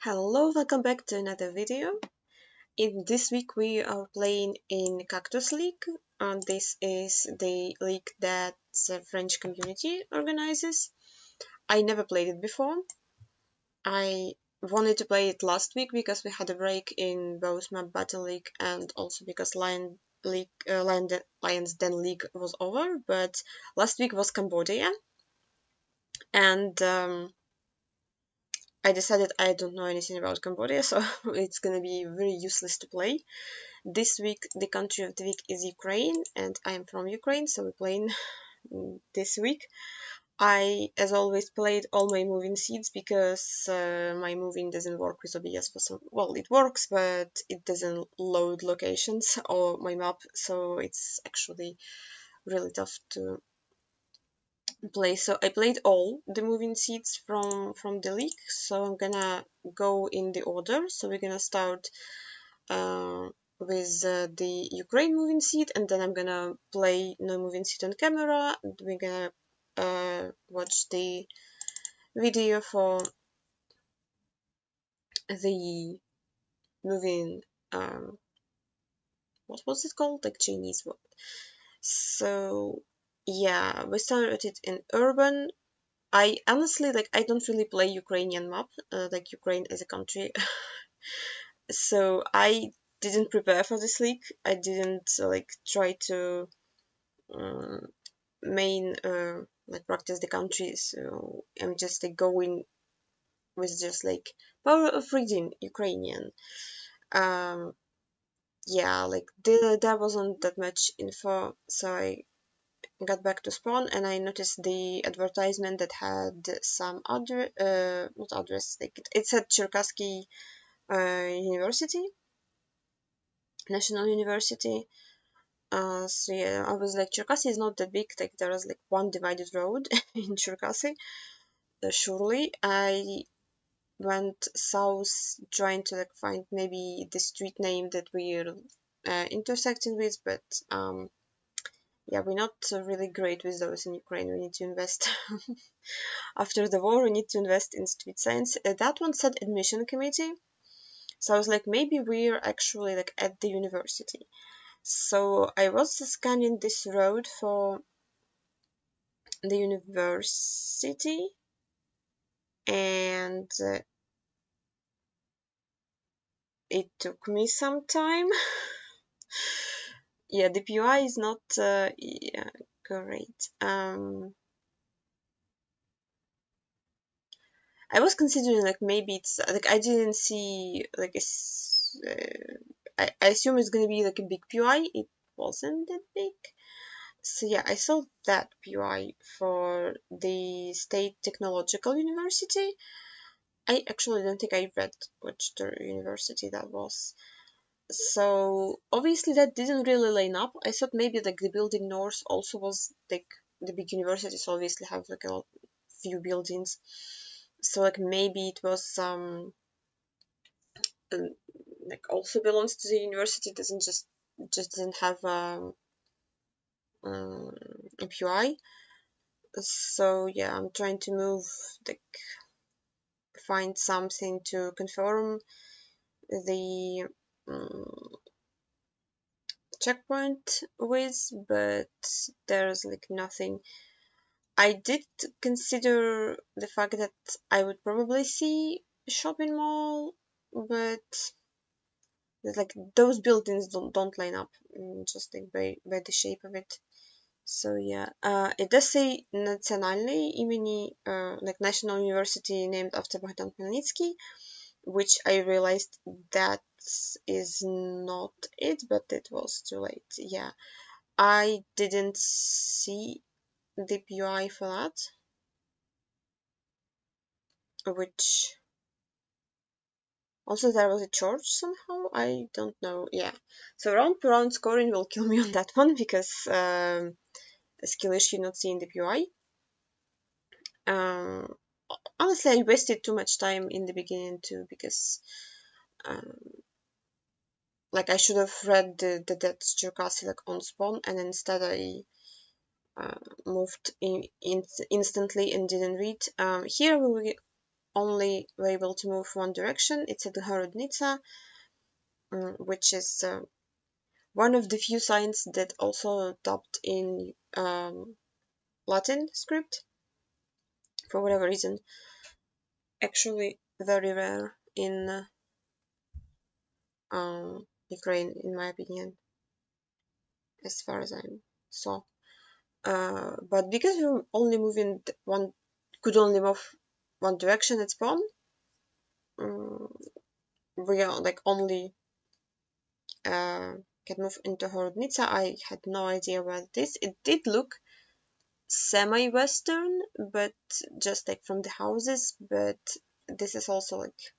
Hello, welcome back to another video. In this week we are playing in Cactus League. This is the league that the French community organizes. I never played it before. I wanted to play it last week because we had a break in both Map Battle League and also because Lions Den League was over. But last week was Cambodia, and I decided I don't know anything about Cambodia, so it's gonna be very useless to play. This week, the country of the week is Ukraine, and I am from Ukraine, so we're playing this week. I, as always, played all my moving seeds because my moving doesn't work with OBS for some. Well, it works, but it doesn't load locations or my map, so it's actually really tough to play. So I played all the moving seeds from the league. So I'm gonna go in the order. So we're gonna start with the Ukraine moving seed, and then I'm gonna play no moving seed on camera. We're gonna watch the video for the moving. What was it called? Like Chinese word. So yeah, we started in urban. I honestly I don't really play Ukrainian map, like Ukraine as a country. So I didn't prepare for this league. I didn't try to um, main practice the country. So I'm just going with just power of reading Ukrainian. Um, yeah, there wasn't that much info, so I got back to spawn and I noticed the advertisement that had some address, not address, it said Cherkasky University, National University. So yeah, I was like, Cherkasy is not that big, there was one divided road in Cherkasy. Surely I went south trying to find maybe the street name that we're intersecting with, but yeah, we're not really great with those in Ukraine. We need to invest. After the war, we need to invest in street science. That one said admission committee. So I was like, maybe we're actually at the university. So I was scanning this road for the university, and it took me some time. Yeah, the PUI is not yeah, great. I was considering maybe it's I didn't see I assume it's gonna be a big PUI. It wasn't that big. So yeah, I saw that PUI for the State Technological University. I actually don't think I read which university that was. So obviously that didn't really line up. I thought maybe the building north also was the big universities obviously have a few buildings. So maybe it was also belongs to the university, doesn't just doesn't have a PUI. So yeah, I'm trying to move find something to confirm the checkpoint with, but there's nothing. I did consider the fact that I would probably see a shopping mall, but those buildings don't line up just by the shape of it. So yeah, it does say Nationalny имени, National University named after Bogdan Khmelnytsky, which I realized that is not it, but it was too late. Yeah, I didn't see the PUI for that, which also there was a church somehow. I don't know. Yeah, so round per round scoring will kill me on that one because Skillish not seeing the PUI. Um, Honestly, I wasted too much time in the beginning too because um, I should have read the dead Cherkasy on spawn, and instead I moved instantly and didn't read. Here only were able to move one direction. It's at the Horodnica, which is one of the few signs that also dubbed in Latin script for whatever reason. Actually, very rare in Ukraine, in my opinion, as far as I saw. But because we're only moving could only move one direction at spawn, we are like only can move into Horodnica. I had no idea where it is. It did look semi-western, but just like from the houses, but this is also like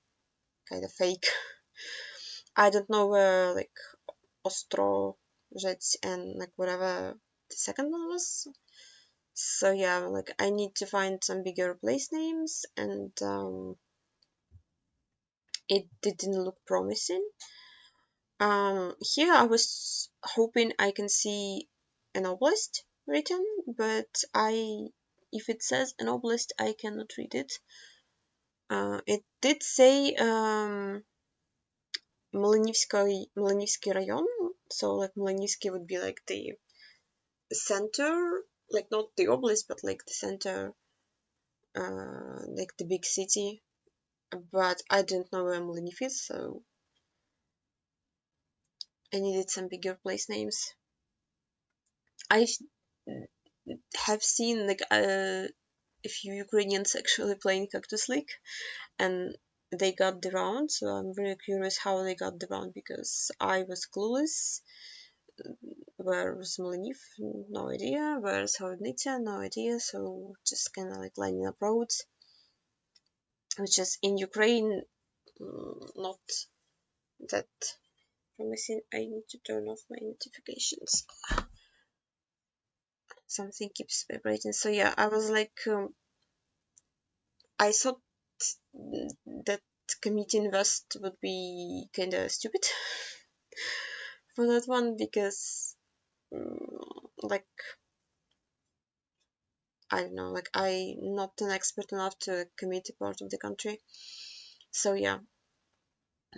kind of fake. I don't know where like Ostrozhets and like whatever the second one was. So yeah, like I need to find some bigger place names, and it didn't look promising. Here I was hoping I can see an oblast written, but if it says an oblast, I cannot read it. It did say Mlynivsky rayon, so like Mlynivsky would be like the center, like not the oblast, but like the center, like the big city. But I didn't know where Mlyniv is, so I needed some bigger place names. I have seen like a few Ukrainians actually playing Cactus League, and they got the round, so I'm very curious how they got the round because I was clueless. Where's Mlyniv? No idea. Where's Horodnica? No idea. So just kind of like lining up roads, which is in Ukraine not that promising. I need to turn off my notifications. Something keeps vibrating. So yeah, I was like, I thought that committing West would be kind of stupid for that one because, like, I don't know, like I'm not an expert enough to commit a part of the country. So yeah,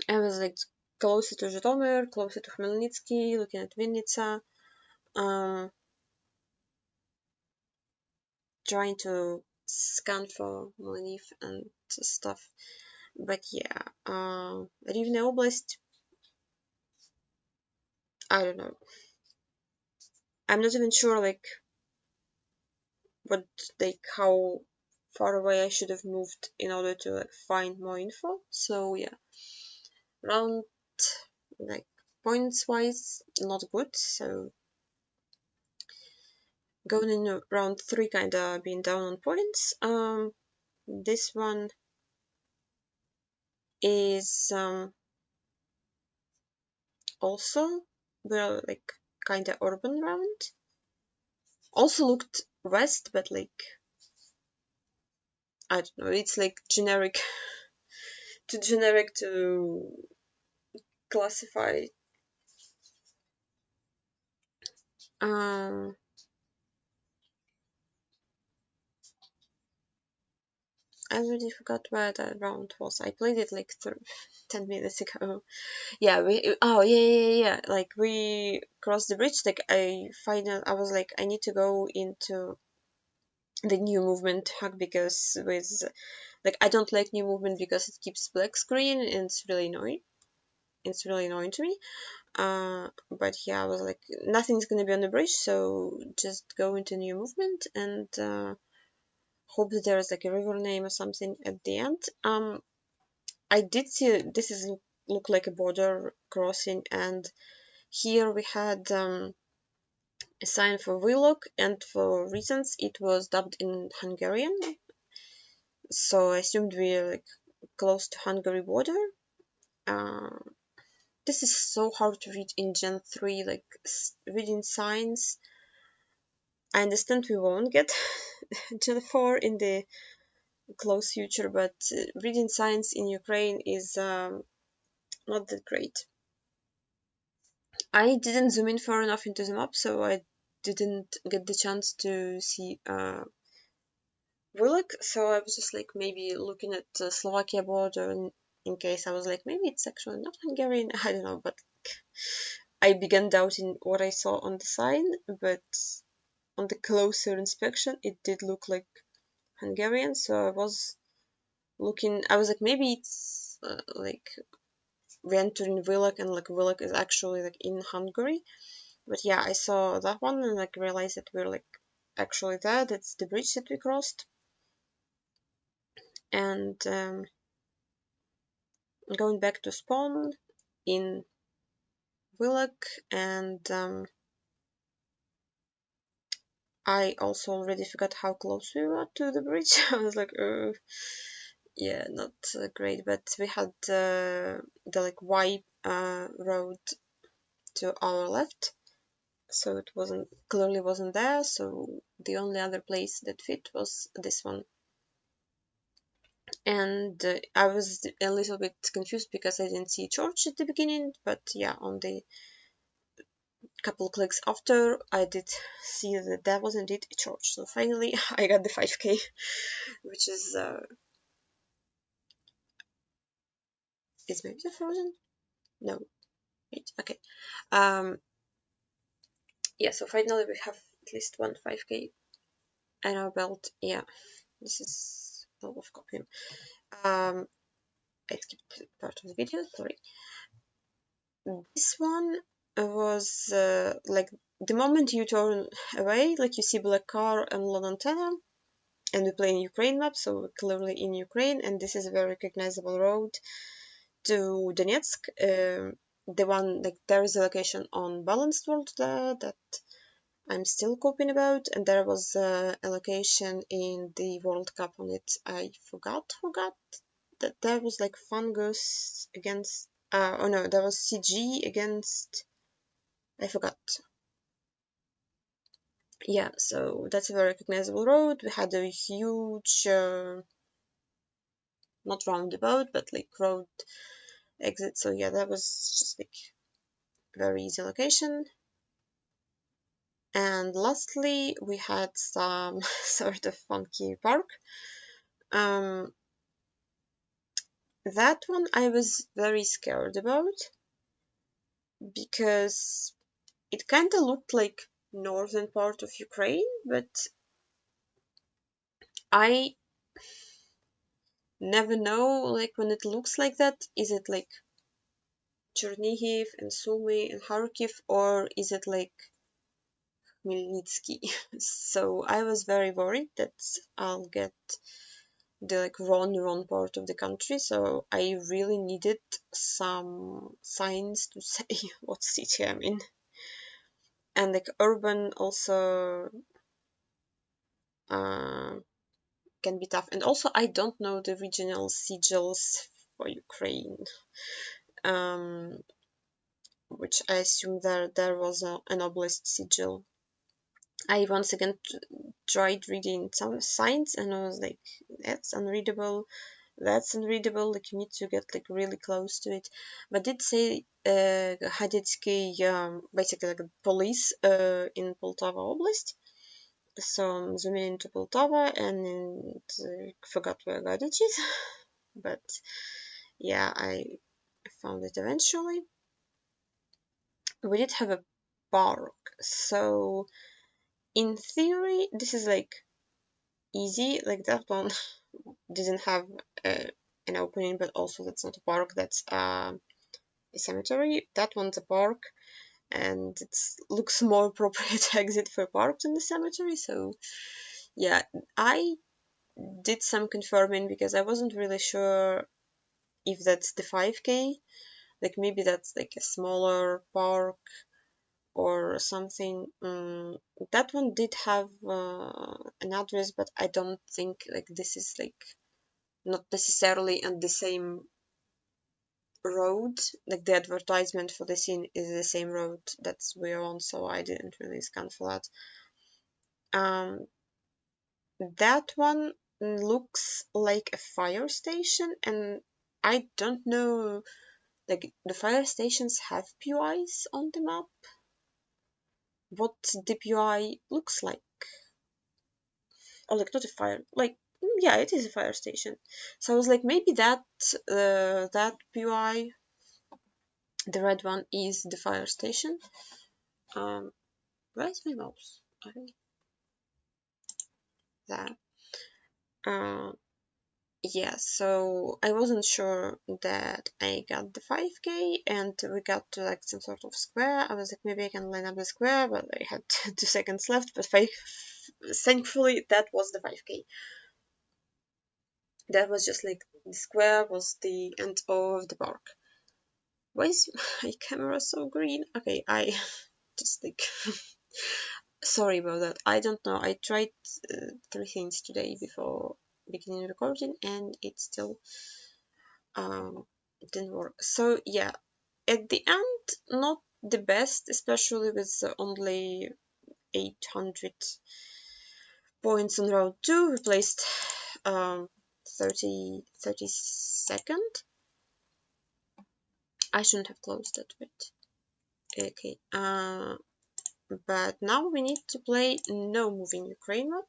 I was like closer to Zhytomyr, closer to Khmelnytsky, looking at Vinnytsia, trying to scan for Mlyniv and stuff. But yeah, Rivne Oblast, I don't know. I'm not even sure like what like how far away I should have moved in order to like find more info. So yeah, round like points wise not good. So going in round 3 kinda being down on points. This one is also well like kinda urban round. Also looked west, but like I don't know, it's like generic too generic to classify. Um I already forgot where that round was. I played it like 10 minutes ago. Yeah, yeah. Like we crossed the bridge. Like I was like, I need to go into the new movement hack because with like I don't like new movement because it keeps black screen and it's really annoying. It's really annoying to me. But yeah, I was like, nothing's gonna be on the bridge, so just go into new movement and hope that there's like a river name or something at the end. I did see this is look like a border crossing, and here we had a sign for Vlog, and for reasons it was dubbed in Hungarian, so I assumed we're like close to Hungary border. Uh, this is so hard to read in Gen 3, like reading signs. I understand we won't get Gen 4 in the close future, but reading signs in Ukraine is not that great. I didn't zoom in far enough into the map, so I didn't get the chance to see Willik, so I was just like maybe looking at the Slovakia border in case I was like maybe it's actually not Hungarian. I don't know, but I began doubting what I saw on the sign, but on the closer inspection it did look like Hungarian, so I was looking. I was like maybe it's like we entered in Willik and like Willik is actually like in Hungary. But yeah, I saw that one and like realized that we're like actually there. That's the bridge that we crossed. And going back to spawn in Willock, and I also already forgot how close we were to the bridge. I was like, yeah, not great. But we had the like Y road to our left, so it wasn't clearly wasn't there. So the only other place that fit was this one. And I was a little bit confused because I didn't see church at the beginning, but yeah, on the couple clicks after I did see that that was indeed a church. So finally I got the 5k, which is maybe frozen? No, wait, okay. Um, yeah, so finally we have at least one 5k and our belt. Yeah, this is a lot of copying. I skipped part of the video, sorry. This one was like the moment you turn away, like you see black car and low antenna, and we play in Ukraine map, so we're clearly in Ukraine, and this is a very recognizable road to Donetsk. The one like there is a location on Balanced World there that I'm still coping about, and there was a location in the World Cup on it. I forgot that there was like Fungus against. Oh no, there was CG against. I forgot. Yeah, so that's a very recognizable road. We had a huge, not roundabout, but like road exit. So yeah, that was just like very easy location. And lastly, we had some sort of funky park. Um, that one I was very scared about because it kind of looked like northern part of Ukraine, but I never know like when it looks like that, is it like Chernihiv and Sumy and Kharkiv, or is it like Khmelnytsky? So I was very worried that I'll get the like wrong part of the country. So I really needed some signs to say what city I'm in. And like urban also uh, can be tough. And also I don't know the regional sigils for Ukraine. Um, which I assume there was an oblast sigil. I once again tried reading some signs and I was like, that's unreadable, that's unreadable. Like you need to get like really close to it. But did say Haditsky basically like police in Poltava Oblast. So I'm zooming into Poltava and forgot where Gadich is. But yeah, I found it eventually. We did have a park. So in theory, this is like easy. Like that one didn't have an opening, but also that's not a park. That's a cemetery. That one's a park, and it looks more appropriate exit for a park than the cemetery. So yeah, I did some confirming because I wasn't really sure if that's the 5k. Like maybe that's like a smaller park or something. That one did have an address, but I don't think like this is like not necessarily on the same road. Like the advertisement for the scene is the same road that's we're on, so I didn't really scan for that. Um, that one looks like a fire station, and I don't know. Like the fire stations have POIs on the map. What the POI looks like? Or like not a fire, like Yeah, it is a fire station. So I was like, maybe that PY, the red one, is the fire station. Where's my mouse? Okay, there. Uh, yeah, so I wasn't sure that I got the 5k and we got to like some sort of square. I was like, maybe I can line up the square, but I had 2 seconds left. But thankfully, that was the 5k. That was just like the square was the end of the park. Why is my camera so green? Okay, I just like sorry about that. I don't know. I tried 3 things today before beginning recording, and it still um didn't work. So yeah, at the end, not the best, especially with only 800 points on round 2. We placed um 32nd. I shouldn't have closed that bit. Okay. But now we need to play no moving Ukraine map,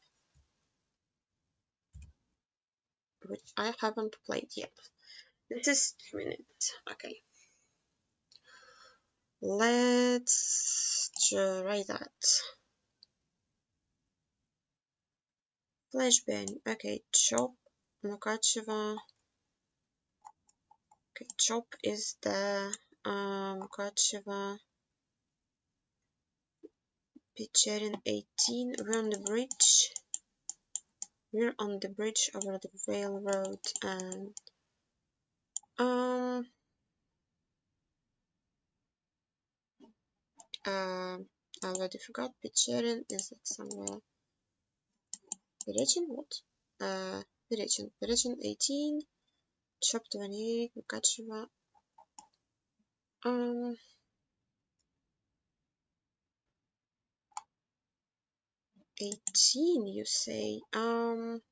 which I haven't played yet. This is 2 minutes. Okay. Let's try that. Flashbang. Okay, Chop, Mukacheва. Okay, Chop is the Mukacheva, Pecherin 18. We're on the bridge. We're on the bridge over the railroad, and I already forgot. Pecherin is like somewhere. Перечин, what? Перечин 18, Chop 28, Mukacheва. 18, you say? 18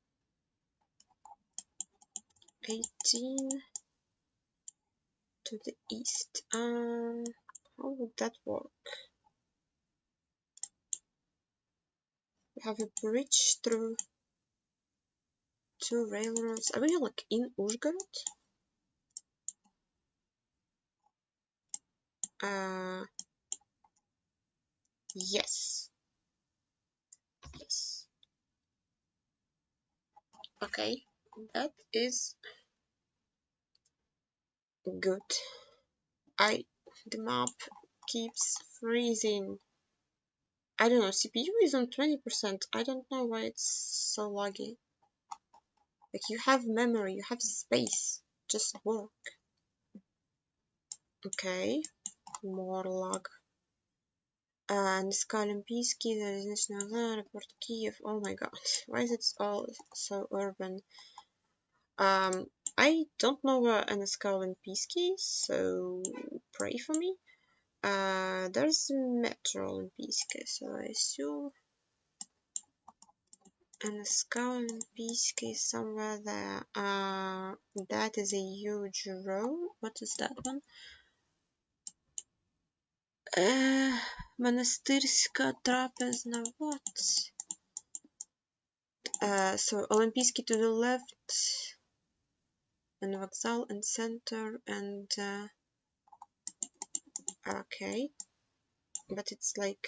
to the east. How would that work? We have a bridge through 2 railroads. Are we like in Uzhgorod? Yes. Yes. Okay, that is good. The map keeps freezing. I don't know, CPU is on 20%. I don't know why it's so laggy. Like, you have memory, you have space. Just work. Okay, more lag. Niska Olimpijski, Залізнична Report Kiev. Oh my god, why is it all so urban? I don't know where Niska Olimpijski is, so pray for me. There's Metro Olimpijski, so I assume Niska Olimpijski is somewhere there. That is a huge row. What is that one? Монастырська трапезна, what? So Olimpijski to the left, and Vokzal and center, and okay, but it's like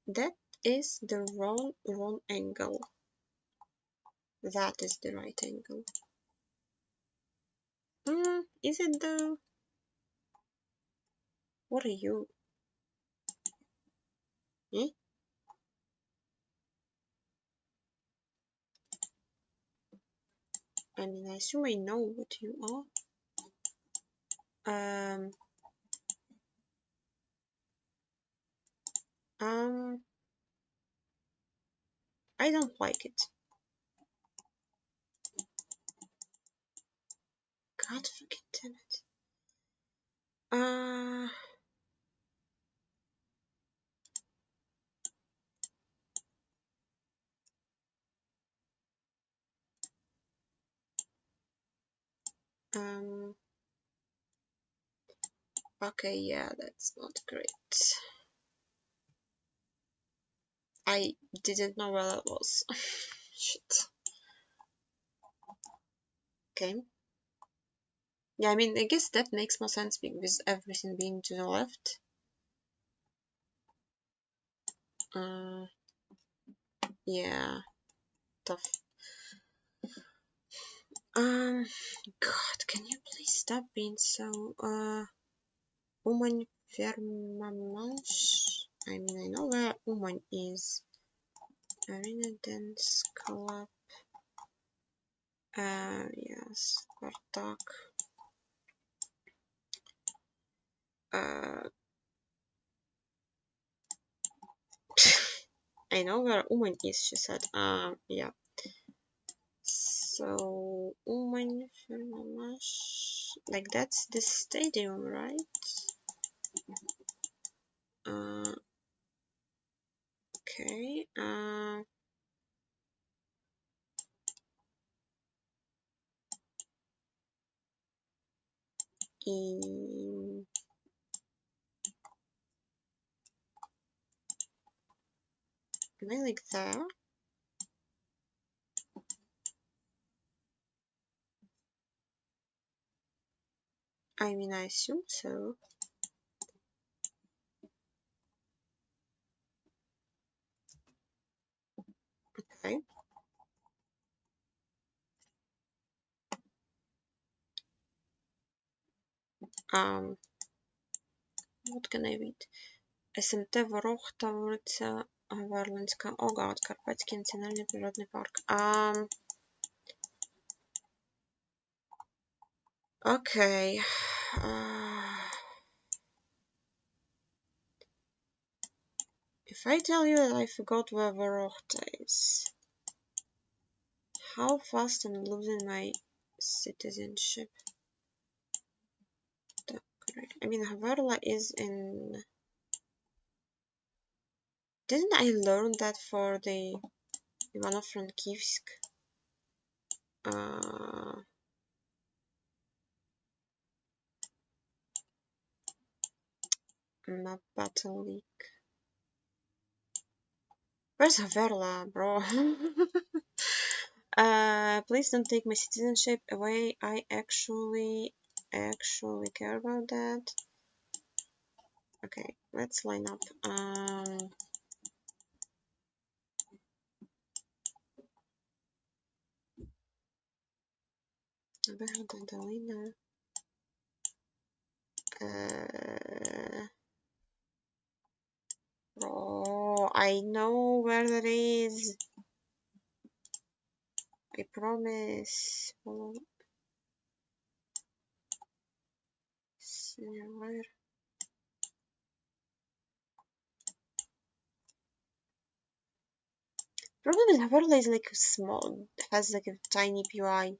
that is the wrong angle. That is the right angle. Is it though? What are you? Eh? I mean, I assume I know what you are. I don't like it. God fucking damn it. Okay, yeah, that's not great. I didn't know where that was. Shit. Okay. Yeah, I mean, I guess that makes more sense with everything being to the left. Yeah, tough. God, can you please stop being so, Uman Firmamash? I mean, I know where Uman is. Arena Dance Club. Yes, Spartak. I know where Uman is, she said. Yeah. So, Uman Firmamash. Like, that's the stadium, right? Okay. In Am I like there? I mean, I assume so. Okay. What can I read? СМТ Ворохта, вулиця Варленська. Oh god, Карпатський національний природний парк. Okay. If I tell you that I forgot where Ворохта is, how fast I'm losing my citizenship? I mean, Haverla is in... Didn't I learn that for the Ivano-Frankivsk map battle league? Where's Haverla, bro? Please don't take my citizenship away. I actually care about that. Okay, let's line up. Bro, I know where that is. I promise. Where? Problem is Haverla is like small, has like a tiny POI.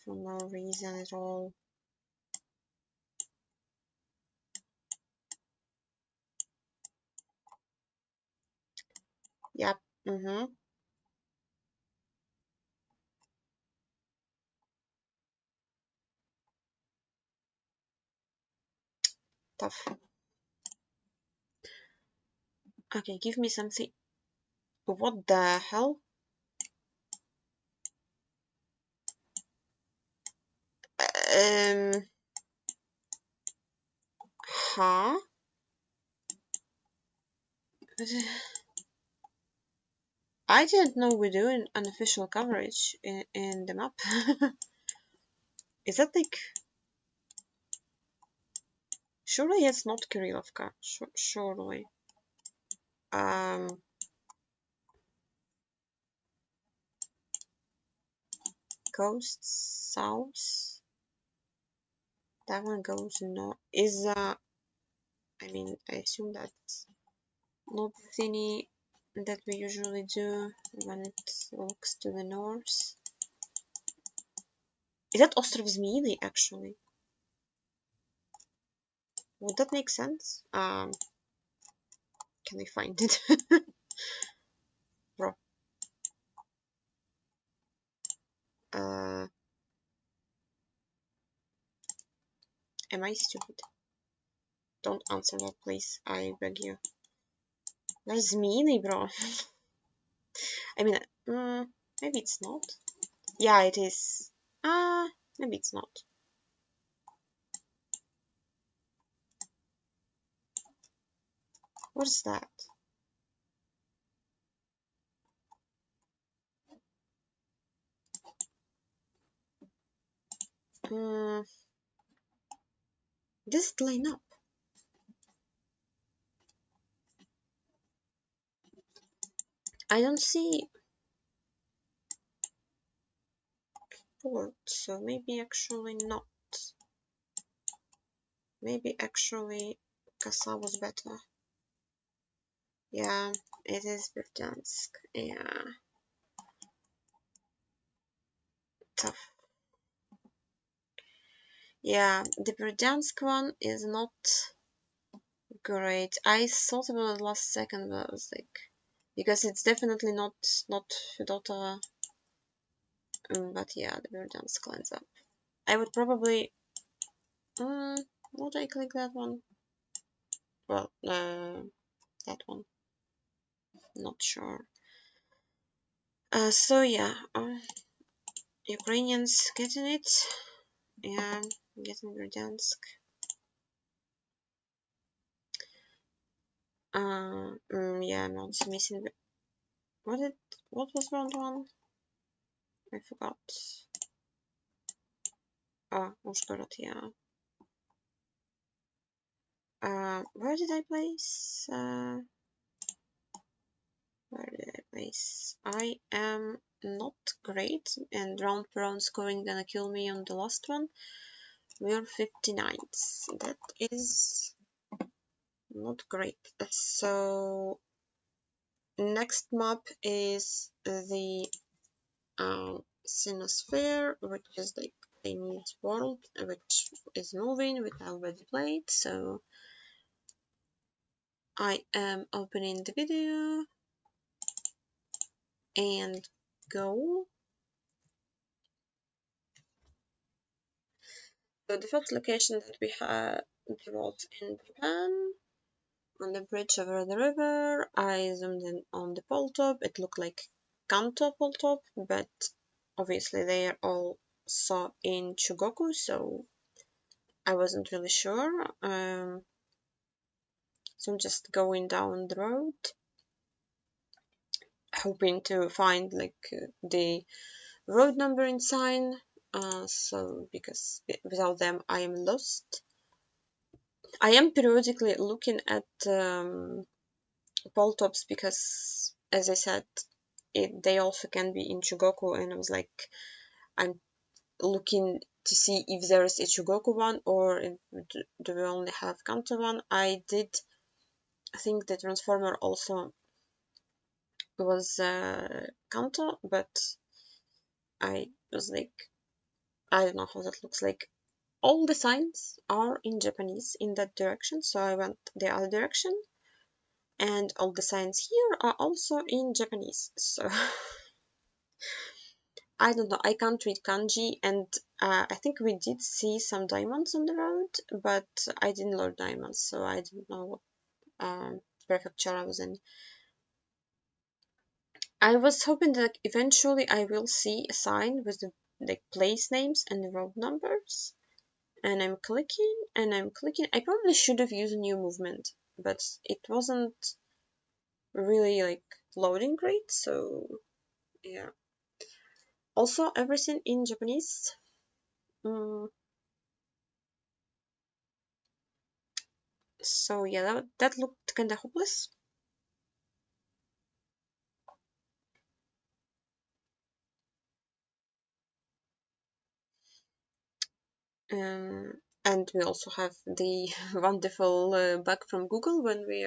For no reason at all. Yep. Tough. Okay, give me something. What the hell? Huh? I didn't know we're doing unofficial coverage in the map. Is that like... Surely it's not Kirillovka. Surely. Goes south. That one goes north. Is I mean, I assume that's not the thingy that we usually do when it looks to the north. Is that Ostrov Zmíny actually? Would that make sense? Can I find it? Bro. Uh, am I stupid? Don't answer that, please. I beg you. That's meanie, bro. I mean, maybe it's not. Yeah, it is. Maybe it's not. What is that? Uh, this line up. I don't see port, so maybe actually not. Maybe actually Kasa was better. Yeah, it is Verdansk. Yeah, tough. Yeah, the Verdansk one is not great. I thought about it last second, but I was like, because it's definitely not Fedota. But yeah, the Verdansk lines up. I would probably. Would I click that one? Well, that one. Not sure. So yeah, Ukrainians getting it. Yeah, getting Verdansk. Yeah, I'm also missing. What was round one? I forgot. Oh, Ushgorod, yeah. Where did I place? Where did I place? I am not great, and round per round scoring gonna kill me on the last one. We're 59th. That is not great. So next map is the Sinosphere, which is like Chinese world, which is moving, which I already played. So I am opening the video and go. So the first location that we had was in Japan, on the bridge over the river. I zoomed in on the pole top. It looked like Kanto pole top, but obviously they are all saw in Chugoku, so I wasn't really sure. So I'm just going down the road, hoping to find like the road number and sign. So because without them I am lost. I am periodically looking at pole tops because, as I said, they also can be in Chugoku, and I was like, I'm looking to see if there is a Chugoku one or do we only have Kanto one. I did think the Transformer also was Kanto, but I was like, I don't know how that looks like. All the signs are in Japanese in that direction, so I went the other direction, and all the signs here are also in Japanese. So I don't know, I can't read kanji, and I think we did see some diamonds on the road, but I didn't load diamonds, so I didn't know what prefecture I was in. I was hoping that eventually I will see a sign with the like place names and the road numbers, and I'm clicking and I'm clicking. I probably should have used a new movement, but it wasn't really like loading great, so yeah. Also, everything in Japanese. Mm, so yeah, that looked kinda hopeless. And we also have the wonderful bug from Google when we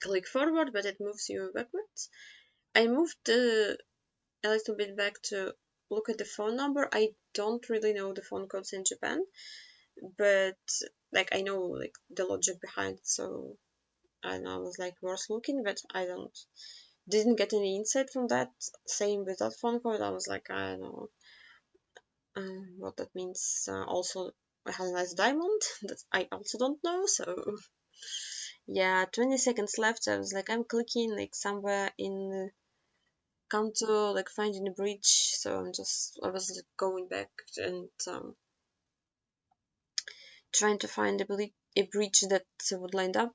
click forward, but it moves you backwards. I moved a little bit back to look at the phone number. I don't really know the phone codes in Japan, but like I know like the logic behind it, so I don't know, I was like worth looking, but I didn't get any insight from that. Same with that phone code. I was like, I don't know what that means. Also, I had a nice diamond that I also don't know. So yeah, 20 seconds left. I was like, I'm clicking like somewhere in Kanto, like finding a bridge. So I was like going back and trying to find a bridge that would line up.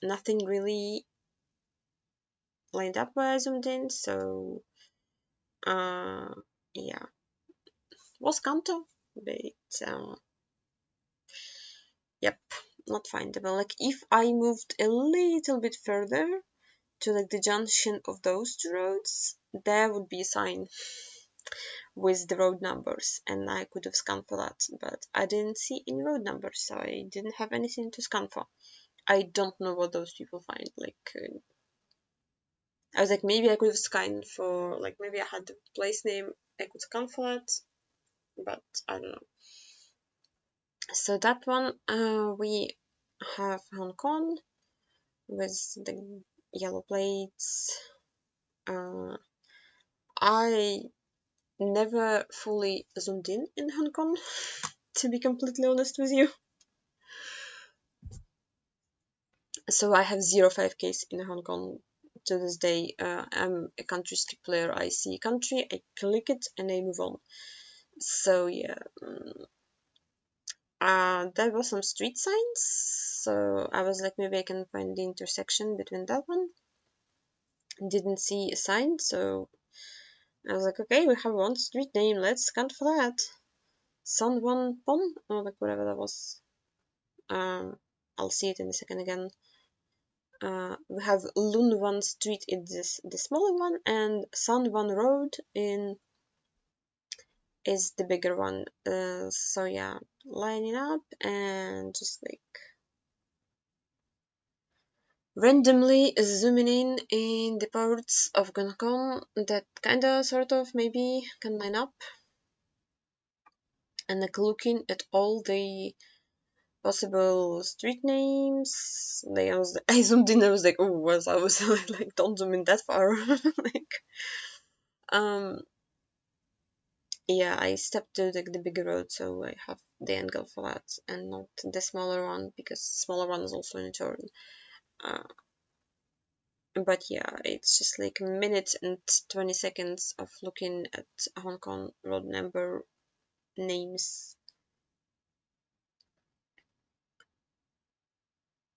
Nothing really lined up where I zoomed in. So uh, yeah, was Kanto, but yep, not findable. Like if I moved a little bit further to like the junction of those two roads, there would be a sign with the road numbers, and I could have scanned for that. But I didn't see any road numbers, so I didn't have anything to scan for. I don't know what those people find. Like I was like, maybe I could have scanned for like maybe I had the place name. I could scan for it, but I don't know. So that one, we have Hong Kong with the yellow plates. I never fully zoomed in Hong Kong, to be completely honest with you. So I have 0 5Ks in Hong Kong to this day. I'm a country skip player. I see a country, I click it, and I move on. So yeah, there were some street signs. So I was like, maybe I can find the intersection between that one. Didn't see a sign, so I was like, okay, we have one street name. Let's count for that. San Juan Pon, or like whatever that was. I'll see it in a second again. We have Lun Wan Street in the smaller one, and San Wan Road in is the bigger one. So yeah, lining up and just like randomly zooming in the parts of Gongkong that kinda sort of maybe can line up, and like looking at all the possible street names. Like I zoomed in. I was like, oh, I was like, don't zoom in that far. Like, um, yeah, I stepped to the bigger road, so I have the angle for that, and not the smaller one because the smaller one is also in a turn. Uh, but yeah, it's just like a minute and 20 seconds of looking at Hong Kong road number names.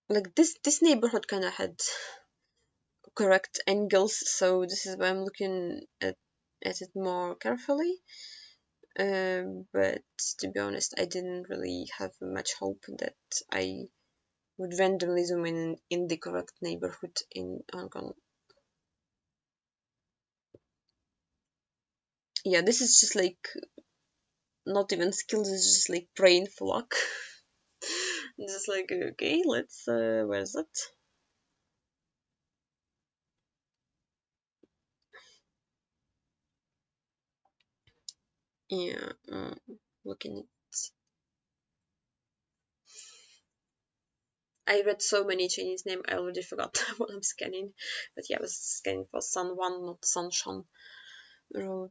Like this neighborhood kind of had correct angles, so this is why I'm looking at it more carefully. But to be honest, I didn't really have much hope that I would randomly zoom in the correct neighborhood in Hong Kong. Yeah, this is just like not even skills, it's just like praying for luck. Just like, okay, let's, where's that? Yeah, looking at. I read so many Chinese names, I already forgot what I'm scanning. But yeah, I was scanning for San Juan, not Sanshan Road.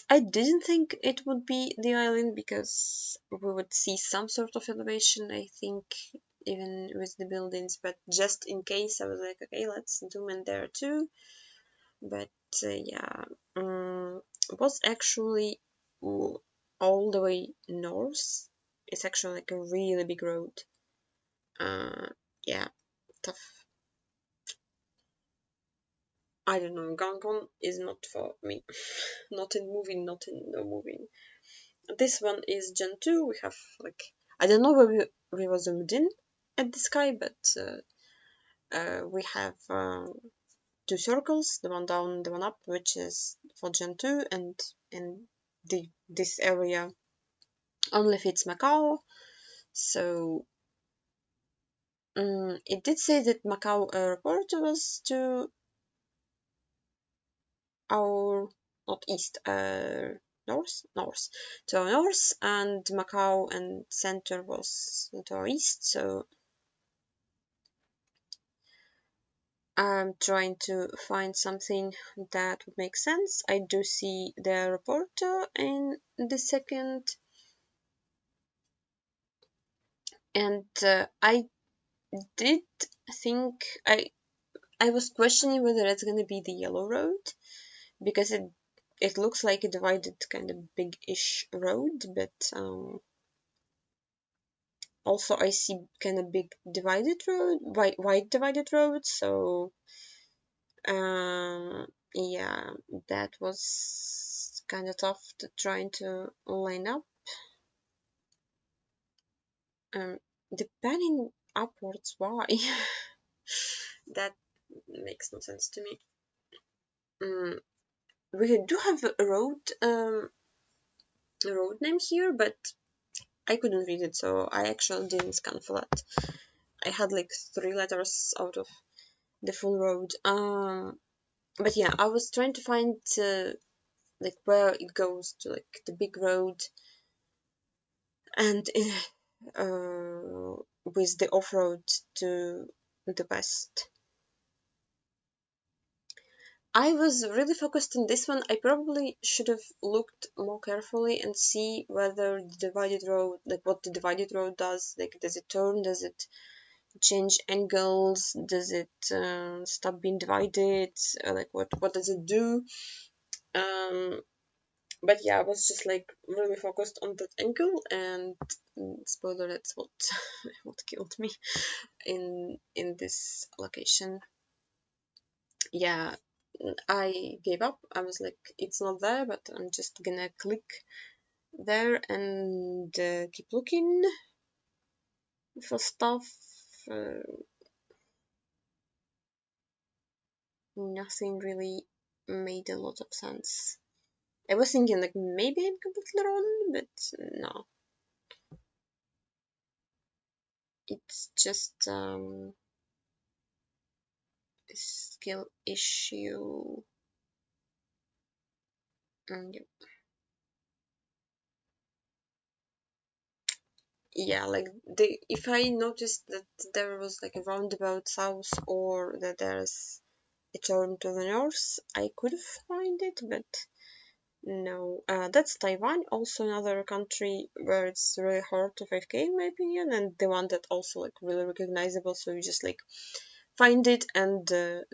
I didn't think it would be the island because we would see some sort of elevation, I think, even with the buildings. But just in case, I was like, okay, let's zoom in there too. But yeah, it was actually all the way north. It's actually like a really big road. Yeah, tough. I don't know. Gangwon is not for me. Not in moving, not in no moving. This one is Gen 2. We have like I don't know where we were zoomed in at the sky, but we have two circles, the one down, the one up, which is for Gen 2, and in this area only fits Macau. So it did say that Macau airport was to our not east, north to our north, and Macau and center was to our east. So I'm trying to find something that would make sense. I do see the airport in the second, and I did think I was questioning whether it's gonna be the yellow road because it looks like a divided kind of big-ish road, but also I see kind of big divided road, wide divided road. So yeah, that was kind of tough to trying to line up. Um, depending upwards, why? That makes no sense to me. We do have a road name here, but I couldn't read it, so I actually didn't scan for that. I had like 3 letters out of the full road. But yeah, I was trying to find like where it goes to like the big road, and with the off-road to the west. I was really focused on this one. I probably should have looked more carefully and see whether the divided road, like what the divided road does. Like, does it turn? Does it change angles? Does it stop being divided? Like, what does it do? Um, but yeah, I was just like really focused on that angle, and spoiler, that's what what killed me in this location. Yeah, I gave up. I was like, it's not there, but I'm just gonna click there and keep looking for stuff. Uh, Nothing really made a lot of sense. I was thinking like maybe I'm completely wrong, but no. It's just a skill issue. And yeah, like if I noticed that there was like a roundabout south or that there's a turn to the north, I could find it, but no. That's Taiwan, also another country where it's really hard to 5K in my opinion, and the one that also like really recognizable. So you just like find it and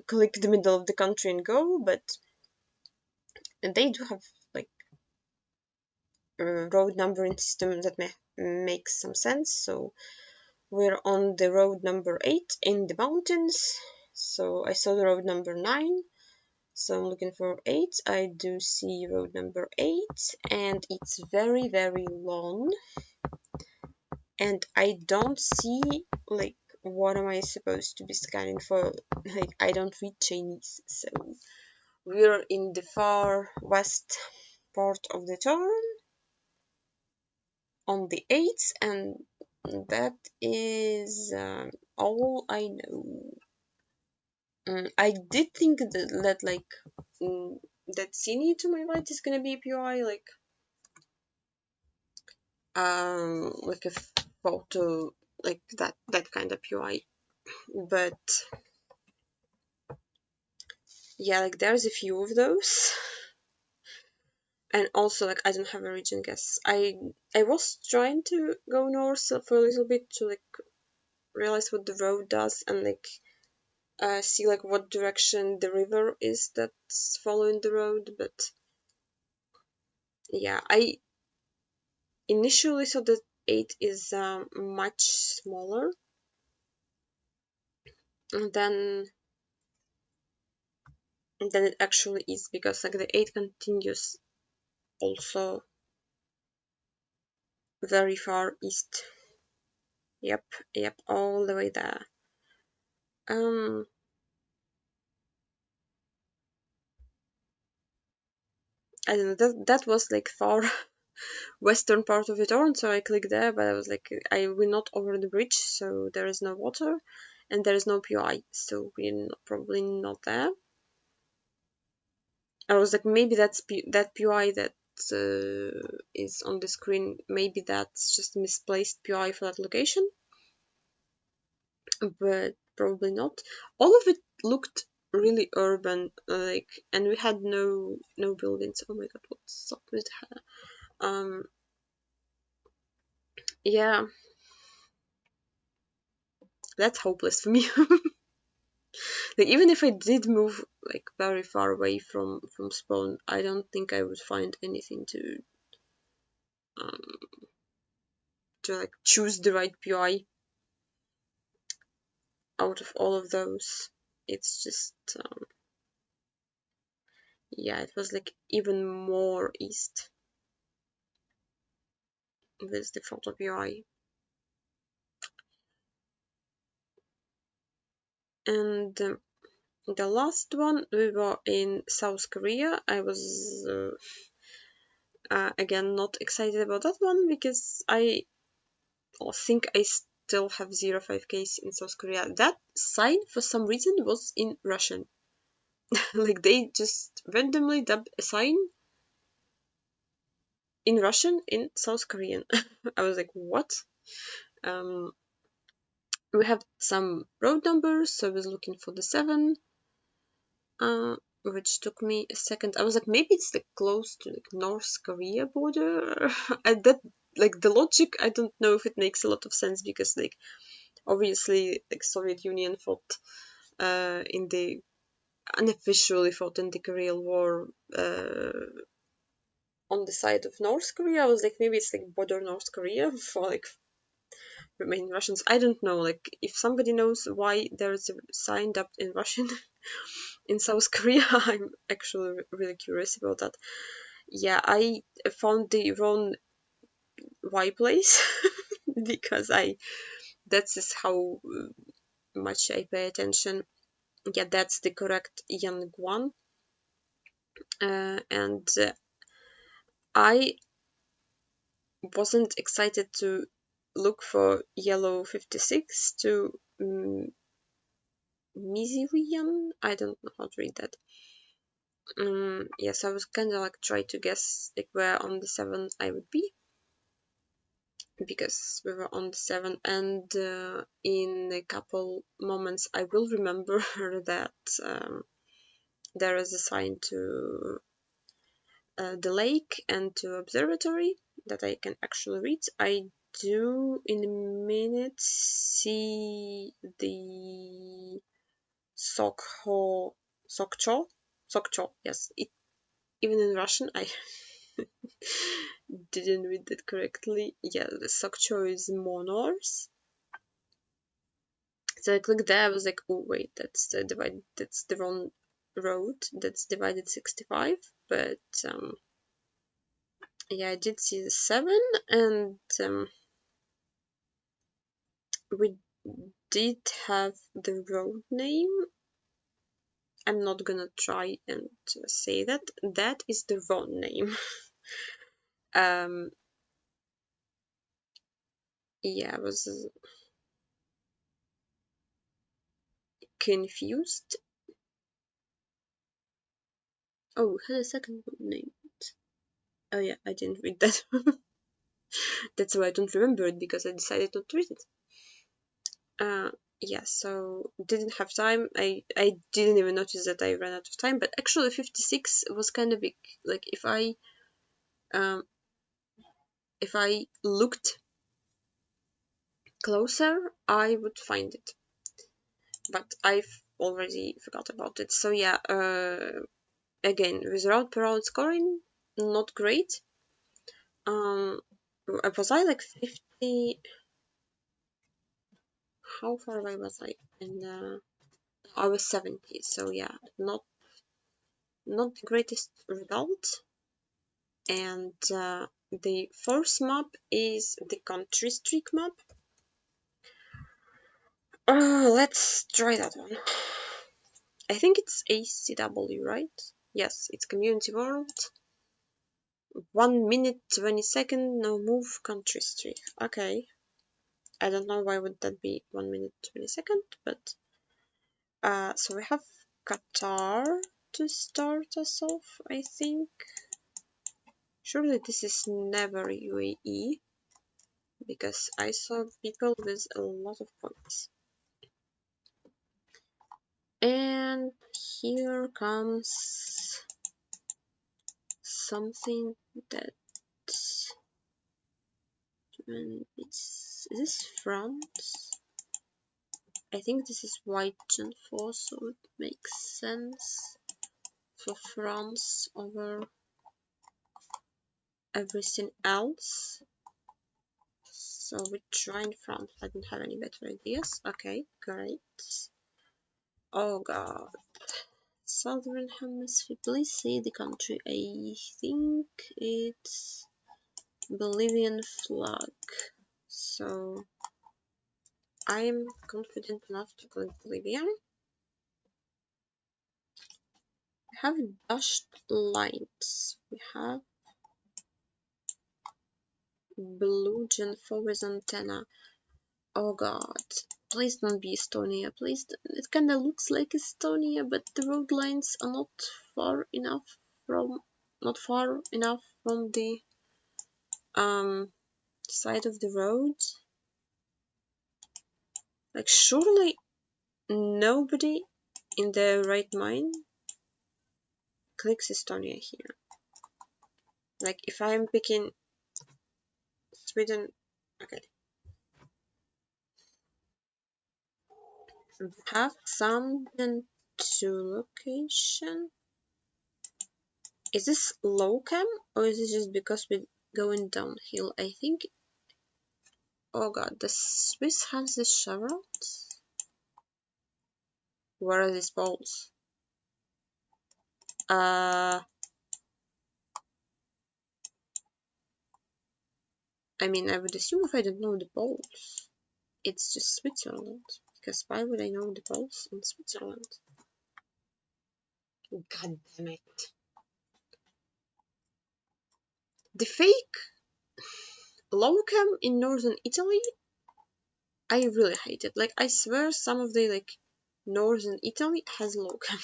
click the middle of the country and go. But they do have like a road numbering system that makes some sense. So we're on the road number 8 in the mountains. So I saw the road number 9. So I'm looking for 8. I do see road number 8, and it's very, very long. And I don't see, like, what am I supposed to be scanning for? Like, I don't read Chinese. So we're in the far west part of the town on the 8th, and that is all I know. I did think that like that scene to my right is gonna be POI, like a photo, like that kind of POI. But yeah, like there's a few of those, and also like I don't have a region guess. I was trying to go north for a little bit to like realize what the road does and like see like what direction the river is that's following the road, but yeah, I initially thought that 8 is much smaller than it actually is, because like the 8 continues also very far east. Yep, yep, all the way there. Um, I don't know, that was like far western part of the town, so I clicked there, but I was like, I will not over the bridge, so there is no water, and there is no POI, so we're probably not there. I was like, maybe that POI that is on the screen, maybe that's just misplaced PI for that location, but probably not. All of it looked really urban, like, and we had no buildings. Oh my god, what's up with her? Yeah, that's hopeless for me. Like, even if I did move like very far away from spawn, I don't think I would find anything um to like choose the right PI out of all of those. It's just yeah, it was like even more east with the photo PI. And the last one, we were in South Korea. I was again not excited about that one because I think I still have 05Ks in South Korea. That sign for some reason was in Russian. Like, they just randomly dubbed a sign in Russian in South Korean. I was like, what? We have some road numbers, so I was looking for the 7, which took me a second. I was like, maybe it's like close to like North Korea border. That, like, the logic, I don't know if it makes a lot of sense, because like obviously like Soviet Union fought in the unofficially fought in the Korean War on the side of North Korea. I was like, maybe it's like border North Korea for like remaining Russians. I don't know. Like, if somebody knows why there is a sign up in Russian in South Korea, I'm actually really curious about that. Yeah, I found the wrong Y place because that's just how much I pay attention. Yeah, that's the correct Yanguan. And I wasn't excited to look for yellow 56 to Mizilian. I don't know how to read that. Yes, I was kind of like trying to guess like where on the 7 I would be, because we were on the 7, and in a couple moments I will remember that there is a sign to the lake and to observatory that I can actually read. I do in a minute see the Sokho Sokcho Sokcho. Yes, even in Russian I didn't read that correctly. Yeah, the Sokcho is Monors. So I clicked there. I was like, oh wait, that's the divide. That's the wrong road. That's divided 65. But yeah, I did see the 7, and we did have the road name. I'm not gonna try and say that. That is the wrong name. um, yeah, I was confused. Oh, it had a second name. Oh yeah, I didn't read that. That's why I don't remember it, because I decided not to read it. Yeah, so didn't have time. I didn't even notice that I ran out of time, but actually 56 was kind of big. Like, um if I looked closer, I would find it. But I've already forgot about it. So yeah, again, with round per round scoring, not great. Was I like 50? How far away was I? And I was 70. So yeah, not the greatest result. And the fourth map is the country streak map. Let's try that one. I think it's ACW, right? Yes, it's community world. 1 minute 20 second, no move, country streak. Okay. I don't know why would that be 1 minute 20 second, but so we have Qatar to start us off, I think. Surely this is never UAE because I saw people with a lot of points. And here comes something that is this France? I think this is white Gen 4, so it makes sense for France over everything else. So we try in France. I don't have any better ideas. Okay, great. Oh god. Southern Hemisphere. Please say the country. I think it's Bolivian flag. So I'm confident enough to click Bolivia. We have dashed lines. We have blue Gen 4 with antenna. Oh god. Please don't be Estonia. Please. It kinda looks like Estonia, but the road lines are not far enough from the side of the road. Like surely nobody in their right mind clicks Estonia here. Like if I'm picking Sweden, okay. We have some to location. Is this low cam or is it just because we're going downhill? I think. Oh god, the Swiss has the chevrons. Where are these balls? I mean, I would assume if I don't know the balls, it's just Switzerland. Because why would I know the balls in Switzerland? God damn it. The fake locum in northern Italy, I really hate it. Like, I swear some of the, like, northern Italy has locum.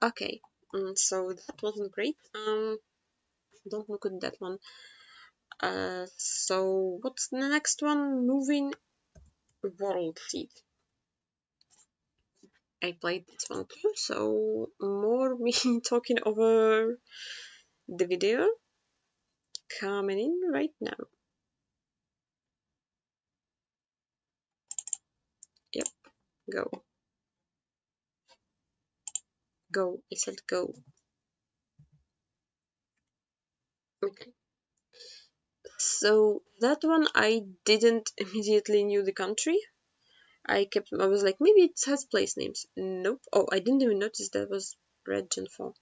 Okay, so that wasn't great. Don't look at that one. So what's the next one? Moving World Seed. I played this one too, so more me talking over the video coming in right now. Yep, go. Go. I said go. Okay. So that one I didn't immediately knew the country. I was like, maybe it has place names. Nope. Oh, I didn't even notice that was red Gen 4.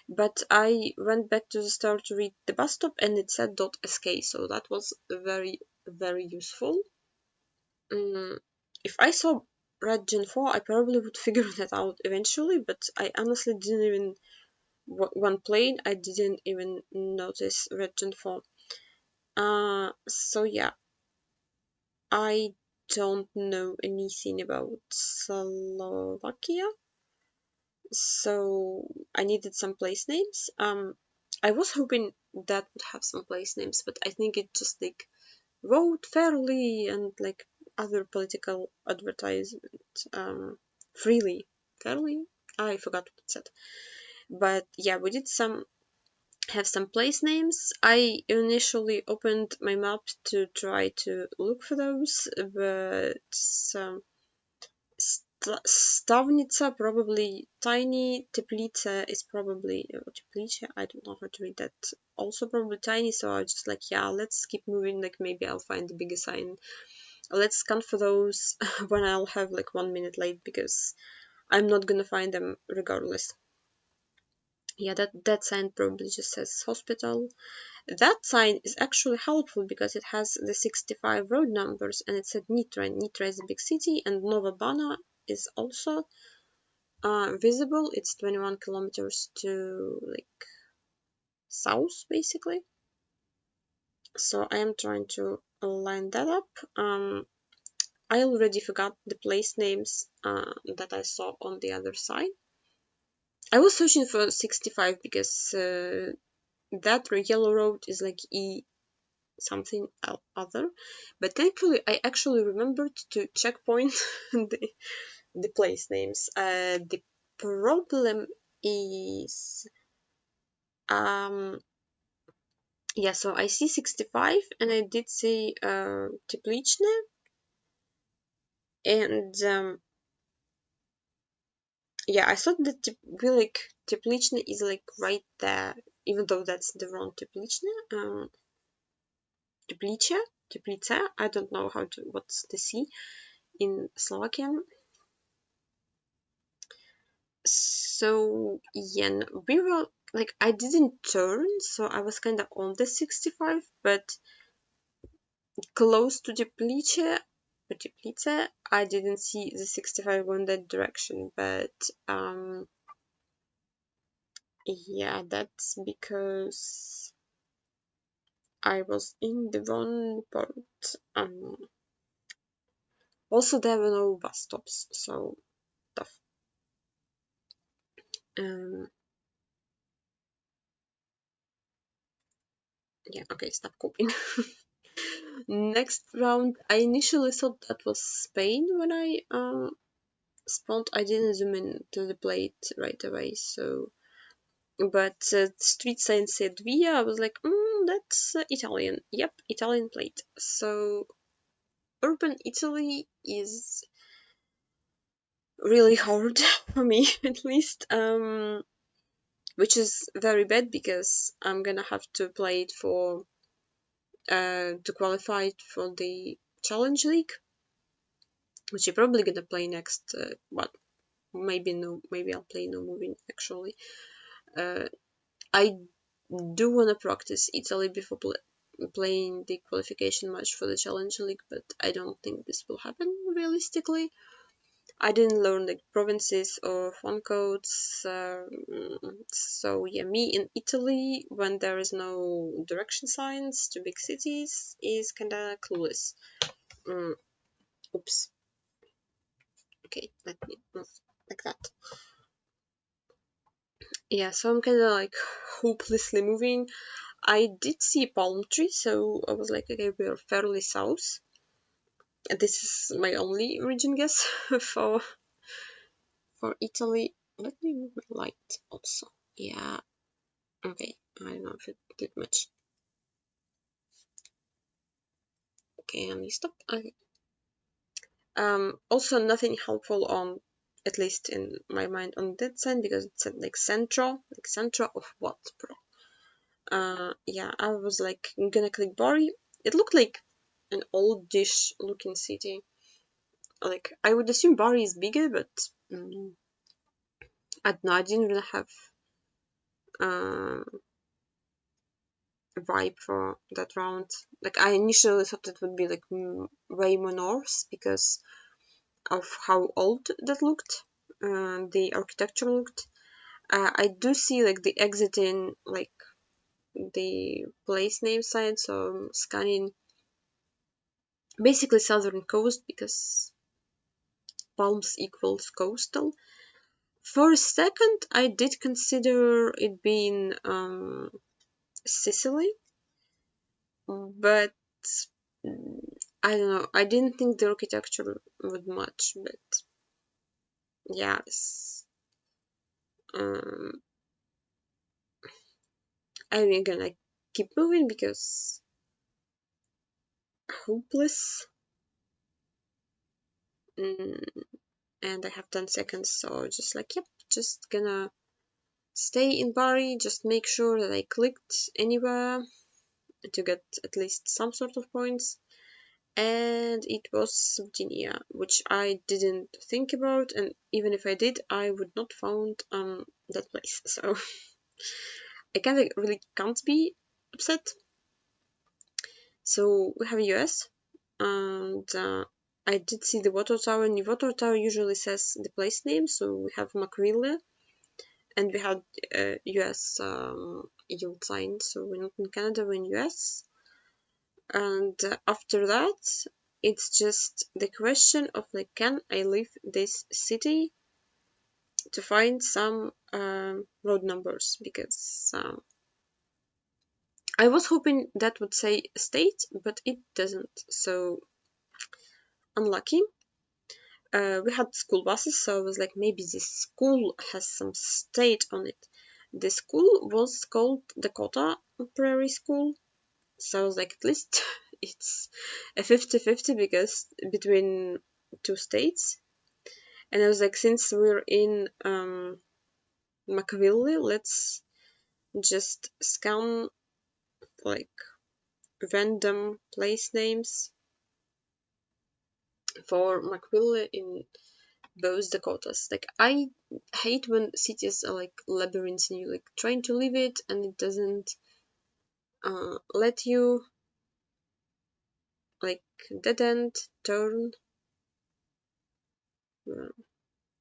But I went back to the start to read the bus stop and it said .sk, so that was very, very useful. If I saw red Gen 4, I probably would figure that out eventually, but I honestly didn't even, when playing, I didn't even notice red Gen 4. So yeah, I don't know anything about Slovakia, so I needed some place names. I was hoping that would have some place names, but I think it just like vote fairly and like other political advertisement freely. Fairly? I forgot what it said. But yeah, we did have some place names. I initially opened my map to try to look for those, but Stavnica probably tiny, Teplice is probably Teplice, I don't know how to read that. Also probably tiny, so I was just like, yeah, let's keep moving. Like maybe I'll find the bigger sign. Let's scan for those when I'll have like 1 minute late because I'm not gonna find them regardless. Yeah, that sign probably just says hospital. That sign is actually helpful because it has the 65 road numbers and it said Nitra. Nitra is a big city and Nova Bana is also visible. It's 21 kilometers to like south basically. So I am trying to line that up. I already forgot the place names that I saw on the other side. I was searching for 65 because that yellow road is like E something other. But thankfully, I actually remembered to checkpoint the place names. The problem is, yeah, so I see 65 and I did see Teplichne, and yeah, I thought that like Teplichne is like right there, even though that's the wrong Teplichne. Teplice, Teplice. I don't know what's the C in Slovakian. So yeah, we were like, I didn't turn, so I was kind of on the 65, but close to Teplice, I didn't see the 65 going that direction. But yeah, that's because I was in the wrong part. Also, there were no bus stops, so tough. Um, yeah, okay, stop coping. Next round, I initially thought that was Spain when I spawned. I didn't zoom in to the plate right away, so. But street sign said Via. I was like, that's Italian. Yep, Italian plate. So urban Italy is really hard for me, at least. Which is very bad because I'm gonna have to play it for to qualify for the Challenge League, which I'm probably gonna play next. But maybe no, maybe I'll play no moving actually. I do wanna practice Italy before playing the qualification match for the Challenge League, but I don't think this will happen realistically. I didn't learn the provinces or phone codes, so yeah, me in Italy when there is no direction signs to big cities is kinda clueless. Oops. Okay, let me move like that. Yeah, so I'm kinda like hopelessly moving. I did see a palm tree, so I was like, okay, we're fairly south. This is my only region guess for Italy. Let me move my light also. Yeah, okay. I don't know if it did much. Okay, and you stop. Okay. Also nothing helpful on, at least in my mind, on that side because it said like central of what, bro? Yeah, I was like gonna click Bari. It looked like an oldish looking city. Like I would assume Bari is bigger, but I don't know. I didn't really have uh, a vibe for that round. Like I initially thought it would be like way more north because of how old that looked, the architecture looked. I do see like the exit in like the place name side, so I'm scanning basically southern coast because palms equals coastal. For a second, I did consider it being Sicily, but I don't know. I didn't think the architecture would match, but yes. Um, I'm gonna keep moving because hopeless. Mm, and I have 10 seconds, so just like, yep, just gonna stay in Bari, just make sure that I clicked anywhere to get at least some sort of points. And it was Sardinia, which I didn't think about, and even if I did, I would not found that place. So I kind of really can't be upset. So we have US, and I did see the water tower, and the water tower usually says the place name. So we have Macville, and we had US yield sign. So we're not in Canada, we're in US. And after that, it's just the question of like, can I leave this city to find some road numbers? Because I was hoping that would say state, but it doesn't, so unlucky. We had school buses, so I was like, maybe this school has some state on it. The school was called Dakota Prairie School, so I was like, at least it's a 50-50 because between two states. And I was like, since we're in McVille, let's just scan like random place names for McVille in both Dakotas. Like I hate when cities are like labyrinths and you like trying to leave it and it doesn't let you like dead end turn. Well,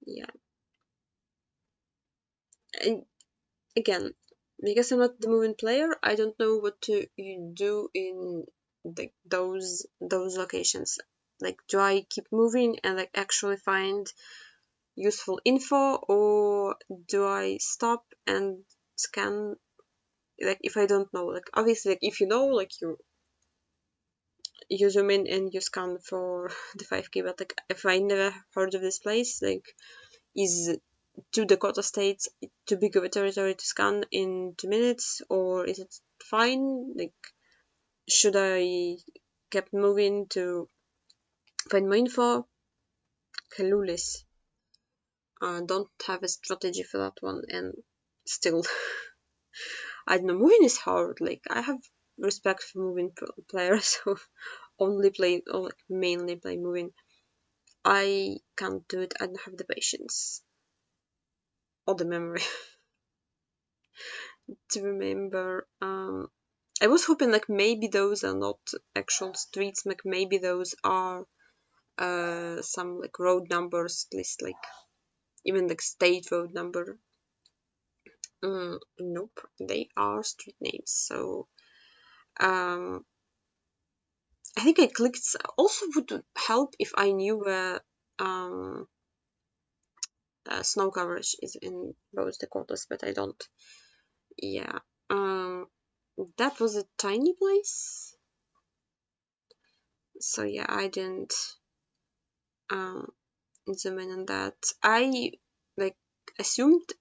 yeah. And again, because I'm not the moving player, I don't know what to do in like those locations. Like, do I keep moving and like actually find useful info, or do I stop and scan? Like, if I don't know, like obviously, like if you know, like you zoom in and you scan for the 5K. But like, if I never heard of this place, like, is two Dakota states too big of a territory to scan in 2 minutes, or is it fine? Like, should I keep moving to find more info? Clueless. Don't have a strategy for that one, and still, I don't know. Moving is hard. Like, I have respect for moving players who only play or like mainly play moving. I can't do it. I don't have the patience or the memory to remember. I was hoping like maybe those are not actual streets, like maybe those are some like road numbers, at least like even like state road number. Nope, they are street names. So I think I clicked. Also, would help if I knew where um, snow coverage is in both Dakotas, but I don't. Yeah, that was a tiny place. So yeah, I didn't um, zoom in on that. I like assumed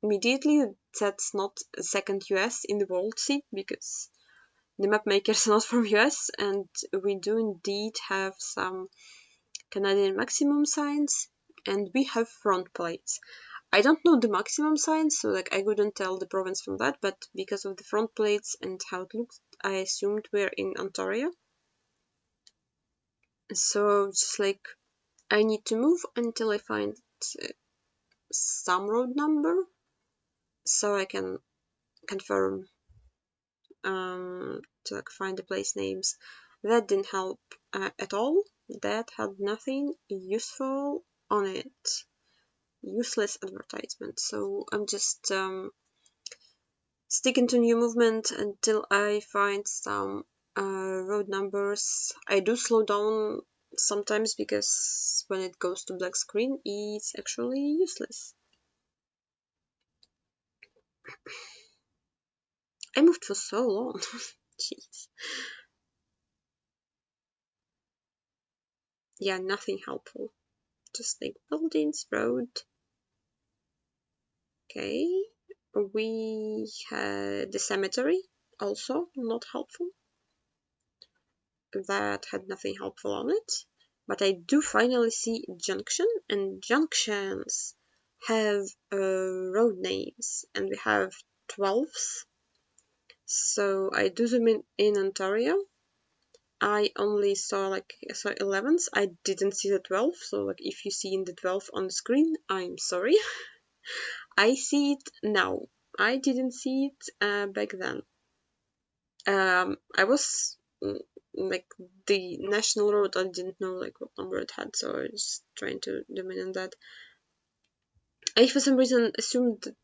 immediately that's not a second US in the world seat because the map makers are not from US, and we do indeed have some Canadian maximum signs, and we have front plates. I don't know the maximum signs, so like I couldn't tell the province from that, but because of the front plates and how it looks, I assumed we're in Ontario. So just like I need to move until I find some road number so I can confirm to like find the place names. That didn't help at all. That had nothing useful on it. Useless advertisement. So I'm just sticking to new movement until I find some road numbers. I do slow down sometimes because when it goes to black screen, it's actually useless. I moved for so long. Jeez. Yeah, nothing helpful. Just like buildings, road. Okay. We had the cemetery, also not helpful. That had nothing helpful on it. But I do finally see junction, and junctions have road names, and we have 12s. So I do them in Ontario. I only saw 11s. I didn't see the 12. So like if you see in the 12 on the screen, I'm sorry. I see it now. I didn't see it back then. I was like the national road. I didn't know like what number it had, so I was trying to dominate that. I for some reason assumed that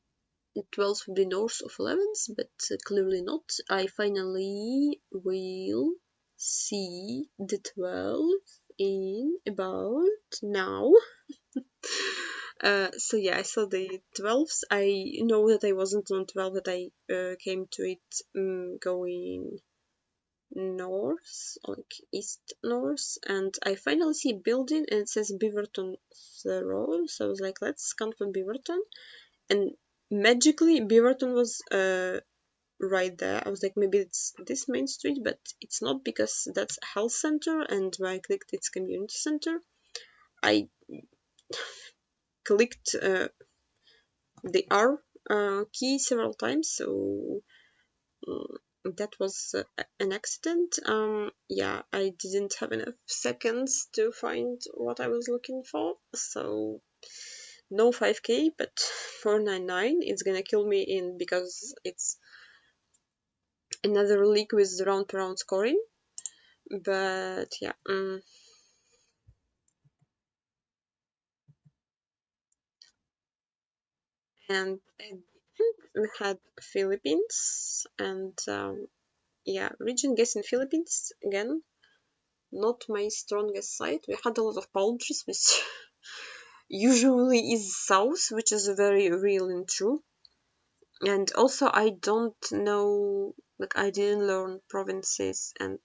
12 would be north of 11s, but clearly not. I finally will see the 12 in about now. So yeah, I saw the 12s. I know that I wasn't on 12, that I came to it going north, like east north, and I finally see a building and it says Beaverton Road. So I was like, let's come from Beaverton, and magically Beaverton was right there. I was like, maybe it's this main street, but it's not, because that's a health center, and when I clicked its community center, I clicked the R key several times, so mm, that was an accident. Yeah, I didn't have enough seconds to find what I was looking for, so no 5k, but 499. It's gonna kill me in, because it's another league with round per round scoring. But yeah, and at the end we had Philippines, and yeah, region guessing Philippines again. Not my strongest side. We had a lot of palm trees, which usually is south, which is very real and true. And also, I don't know, like, I didn't learn provinces and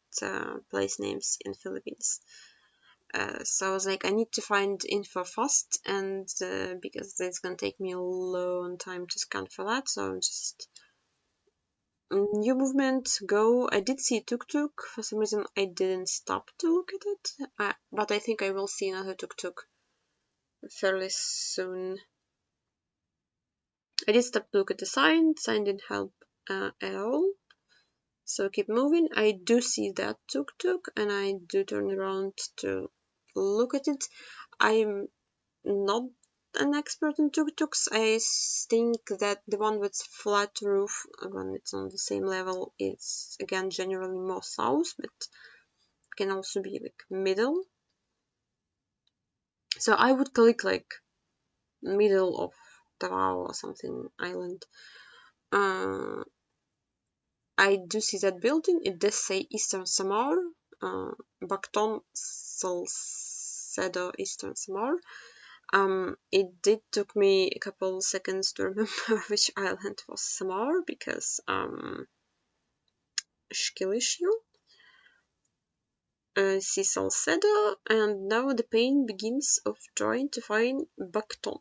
place names in Philippines. So I was like, I need to find info fast, and because it's gonna take me a long time to scan for that, so I'm just new movement, go. I did see tuk tuk. For some reason, I didn't stop to look at it, but I think I will see another tuk tuk fairly soon. I did stop to look at the sign. The sign didn't help at all. So keep moving. I do see that tuk tuk, and I do turn around to look at it. I'm not an expert in tuk tuks. I think that the one with flat roof, when it's on the same level, is again generally more south, but can also be like middle. So I would click like middle of Davao or something island. I do see that building. It does say Eastern Samar, Bacton Salcedo Eastern Samar. It did took me a couple seconds to remember which island was Samar, because Shkilishu, see Salcedo, and now the pain begins of trying to find Bacton.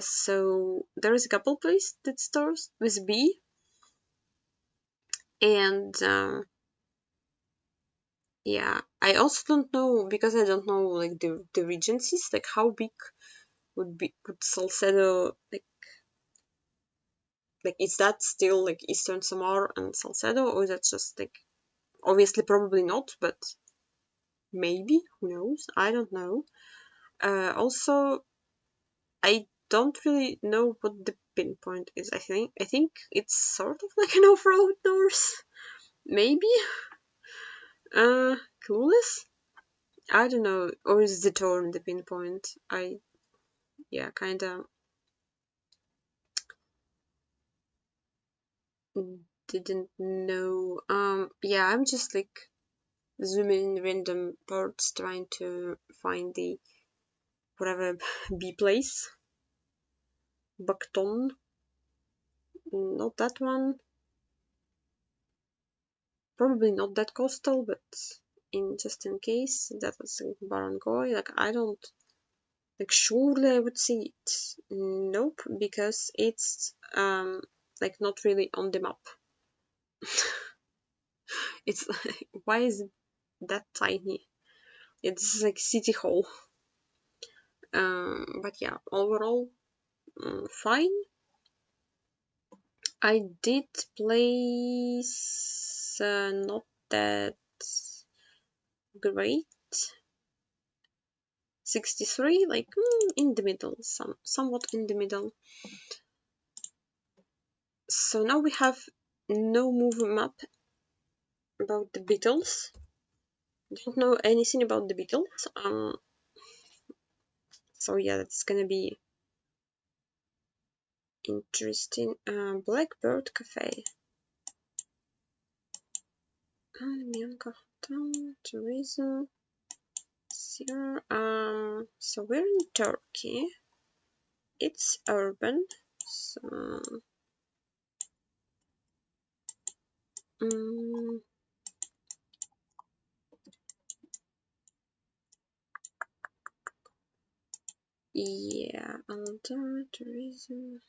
So there is a couple place that starts with B, and yeah, I also don't know, because I don't know like the regencies, like how big would Salcedo, like is that still like Eastern Samar and Salcedo, or is that just like, obviously probably not, but maybe, who knows? I don't know. Also, I don't really know what the pinpoint is. I think it's sort of like an off-road north, maybe. Uh, Clueless. I don't know, or is the term the pinpoint? Yeah, kinda didn't know. Yeah, I'm just like zooming in random parts trying to find the whatever B place. Bacton, not that one. Probably not that coastal, but just in case, that was Barangay. Like, I don't, like, surely I would see it. Nope, because it's like not really on the map. It's like, why is it that tiny? It's like City Hall. But yeah, overall, fine. I did place not that great. 63, like in the middle, somewhat in the middle. So now we have no move map about the Beatles. Don't know anything about the Beatles. So yeah, that's gonna be interesting. Blackbird Cafe. Bianca, tourism, easier. So we're in Turkey. It's urban. So yeah, outdoor tourism.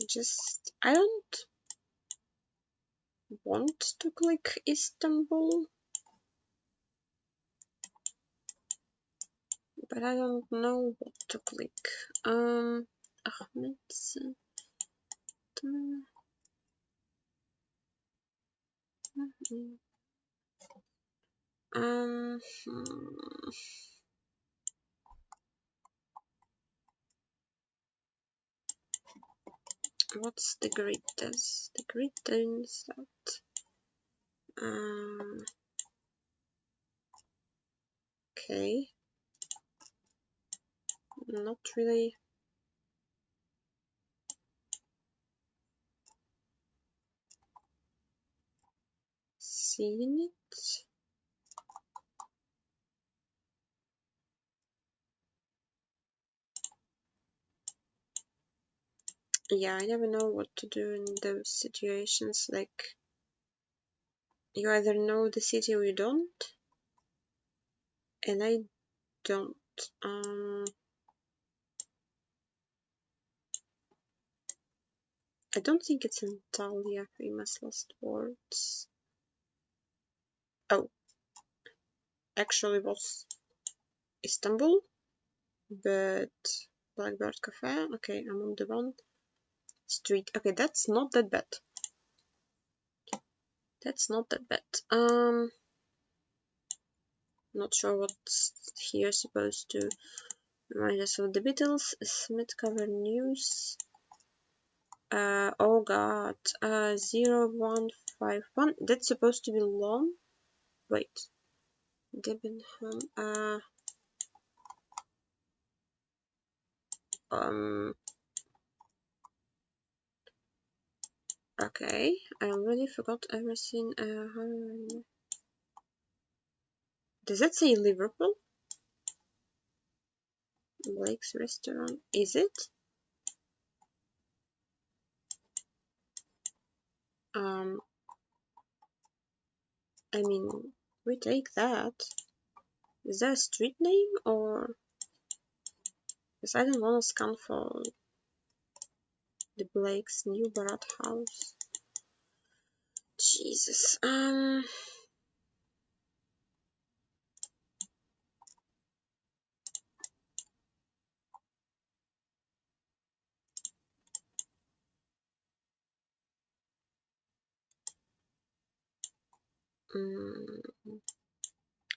Just I don't want to click Istanbul, but I don't know what to click. Ahmed Sultan. Hmm. What's the grid does? The grid does that. Okay. Not really seeing it. Yeah, I never know what to do in those situations. Like, you either know the city or you don't, and I don't. I don't think it's Antalya, famous last words. Oh, actually was Istanbul, but Blackbird Cafe. Okay, I'm on the wrong street. Okay, that's not that bad. That's not that bad. Not sure what's here supposed to remind us of the Beatles. Smith cover news. Oh god. 0151. That's supposed to be long. Wait. Debenham. Okay. I already forgot everything. Does that say Liverpool? Blake's restaurant. Is it? I mean, we take that. Is that a street name or? Because I don't want to scan for the Blake's new Barat house. Jesus.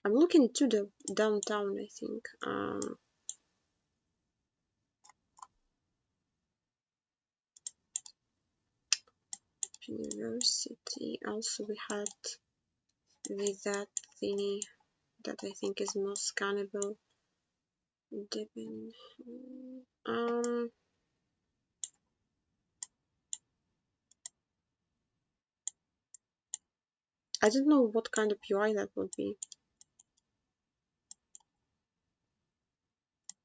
I'm looking to the downtown, I think. University. Also, we had with that thingy that I think is most scannable. Devin. I don't know what kind of UI that would be.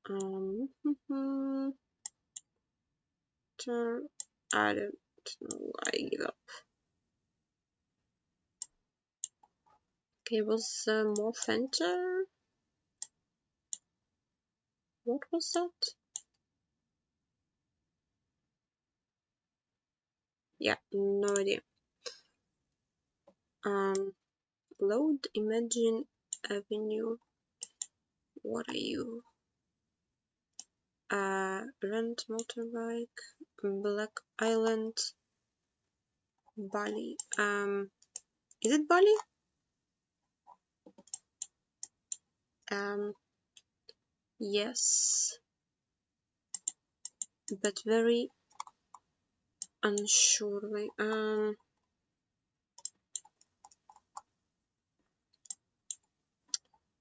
I don't know. I give up. Okay, was more center. What was that? Yeah, no idea. Load Imagine Avenue. What are you? Rent motorbike. Black Island. Bali. Is it Bali? Yes. But very unsurely.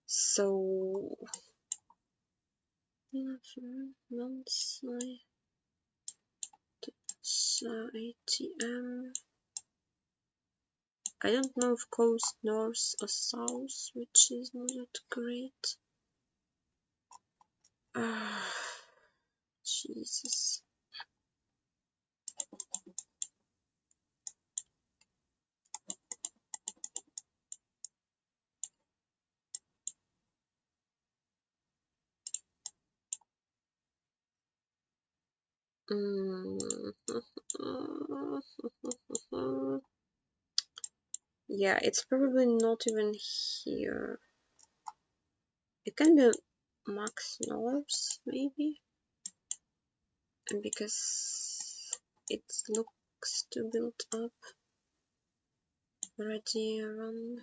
So monthly ATM. I don't know if coast north or south, which is not great. Jesus. Yeah, it's probably not even here. It can be Max North, maybe, and because it looks too built up already around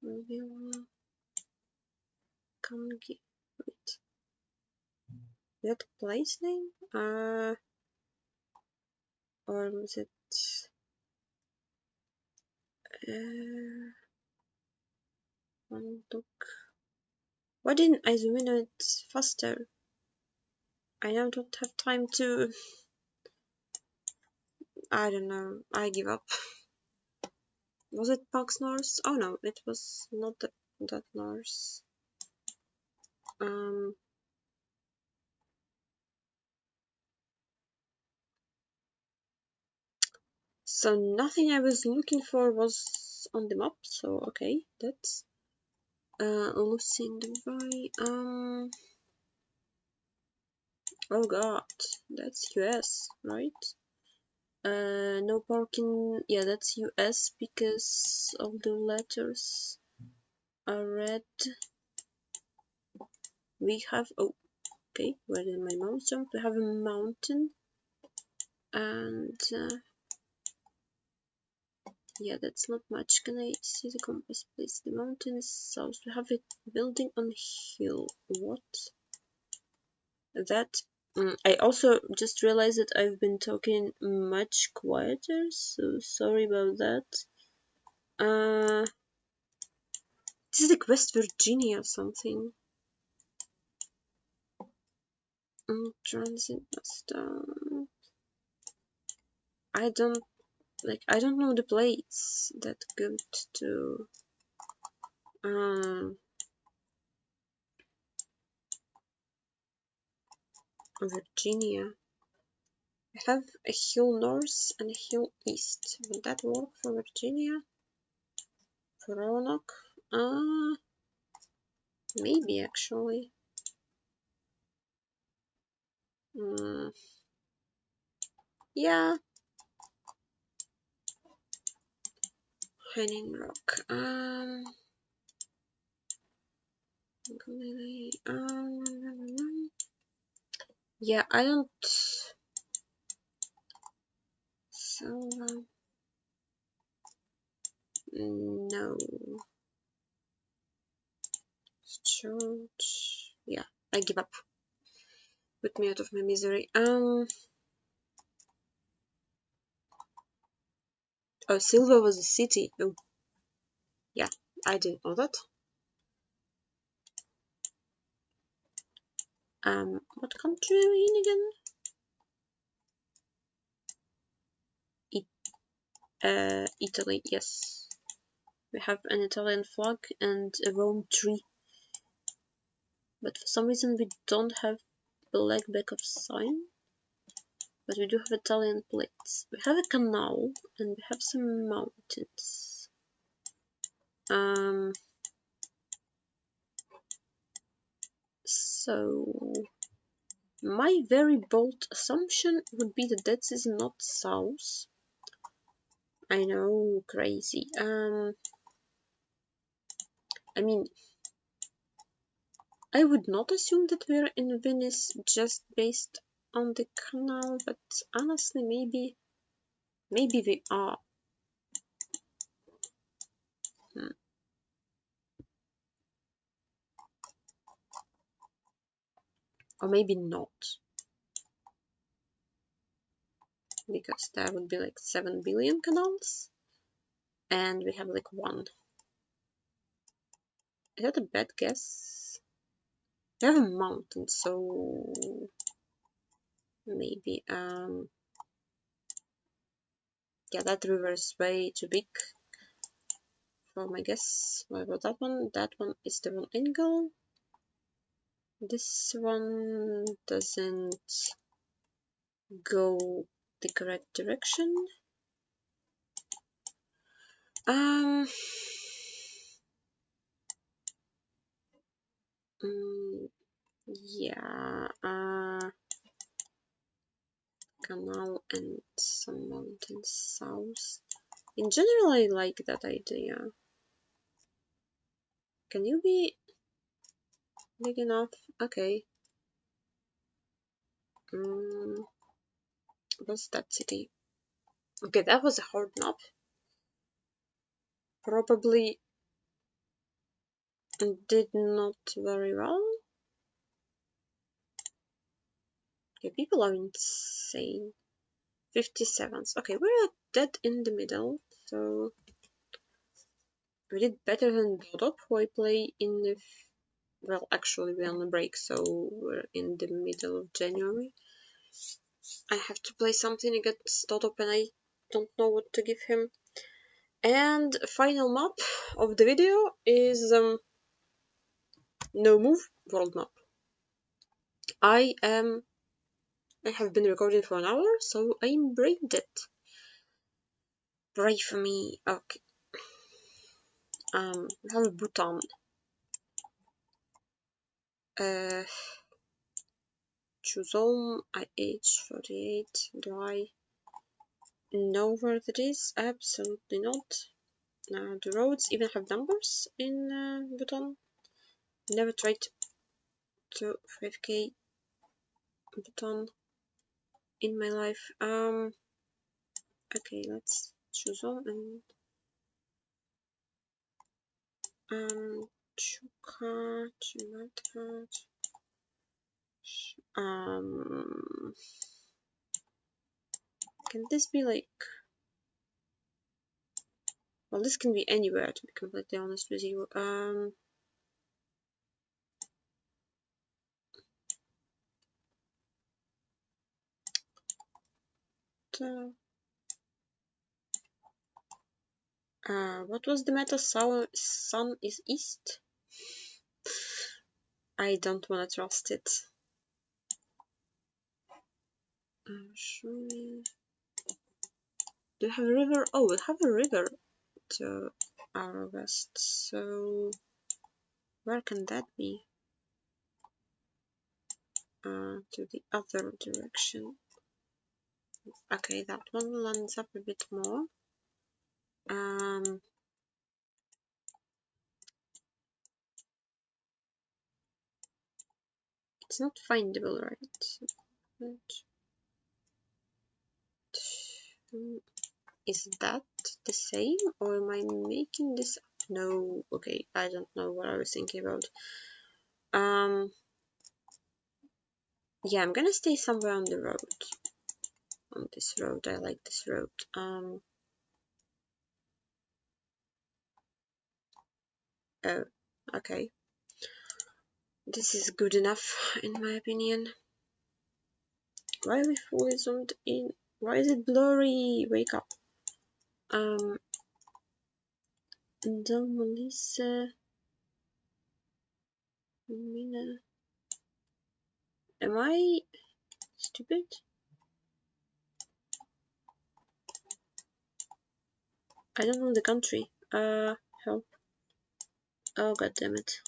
Villa Kangi. Wait, that place name? Or was it? Look. Why didn't I zoom in it faster? I now don't have time to. I don't know. I give up. Was it Pax North? Oh no, it was not that North. So nothing I was looking for was on the map. So okay, that's Lucy in Dubai. Oh god, that's US, right? No parking. Yeah, that's US because all the letters are red. We have, oh, okay, where did my mouse jump? We have a mountain, and yeah, that's not much. Can I see the compass, please? The mountain is south. We have a building on hill. What? That. I also just realized that I've been talking much quieter, so sorry about that. This is like West Virginia or something. Transit bus stop. I don't know the plates that go to Virginia. I have a hill north and a hill east. Would that work for Virginia? For Roanoke? Maybe actually. Yeah. Hanging Rock. Yeah, I don't. So no. Church. Yeah, I give up. Put me out of my misery. Oh, Silva was a city. Oh, yeah, I didn't know that. What country are we in again? Italy, yes. We have an Italian flag and a Rome tree. But for some reason we don't have black backup sign. But we do have Italian plates. We have a canal and we have some mountains. So my very bold assumption would be that this is not south. I know, crazy. I mean, I would not assume that we're in Venice just based on the canal, but honestly, maybe we are. Or maybe not. Because there would be like 7 billion canals, and we have like one. Is that a bad guess? We have a mountain, so maybe Yeah, that river is way too big for my guess. What about that one? That one is the wrong angle. This one doesn't go the correct direction. Um, yeah, canal and some mountains south. In general, I like that idea. Can you be big enough? Okay. What's that city? Okay, that was a hard map. Probably did not very well. Okay, people are insane. 57s. Okay, we're dead in the middle, so we did better than Bodop, who I play in the... Well, actually, we're on a break, so we're in the middle of January. I have to play something against Dodop, and I don't know what to give him. And final map of the video is No Move World Map. I have been recording for an hour, so I'm brain dead. Pray for me. Okay. We have Bhutan. Choose home. age 48. Do I know where that is? Absolutely not. The roads even have numbers in Bhutan. Never tried to 5k Bhutan in my life. Okay, let's choose all and Chuka, Chimata. Can this be like... Well, this can be anywhere, to be completely honest with you. What was the meta? Sun is east? I don't want to trust it. Surely... Do you have a river? Oh, we have a river to our west, so where can that be? To the other direction. Okay, that one lines up a bit more. It's not findable, right? Is that the same, or am I making this up? No, okay, I don't know what I was thinking about. Yeah, I'm gonna stay somewhere on the road. On this road, I like this road. Oh, okay. This is good enough, in my opinion. Why are we fully zoomed in? Why is it blurry? Wake up. Melissa. Mina. Am I stupid? I don't know the country. Help. Oh, god damn it.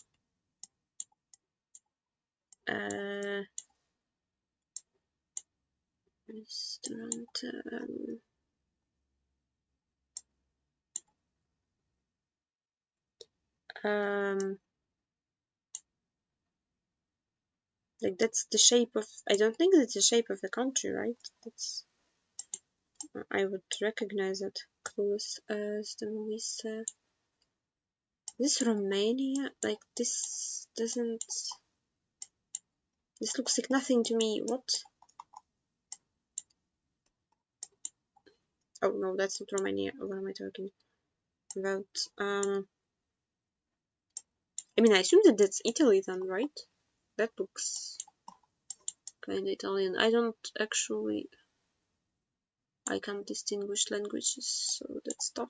Restaurant. Like that's the shape of... I don't think that's the shape of the country, right? That's... I would recognize it. Close as the movies. This Romania? Like this doesn't... This looks like nothing to me. What? Oh no, that's not Romania. What am I talking about? I mean, I assume that that's Italy then, right? That looks kind of Italian. I don't I can't distinguish languages, so that's tough.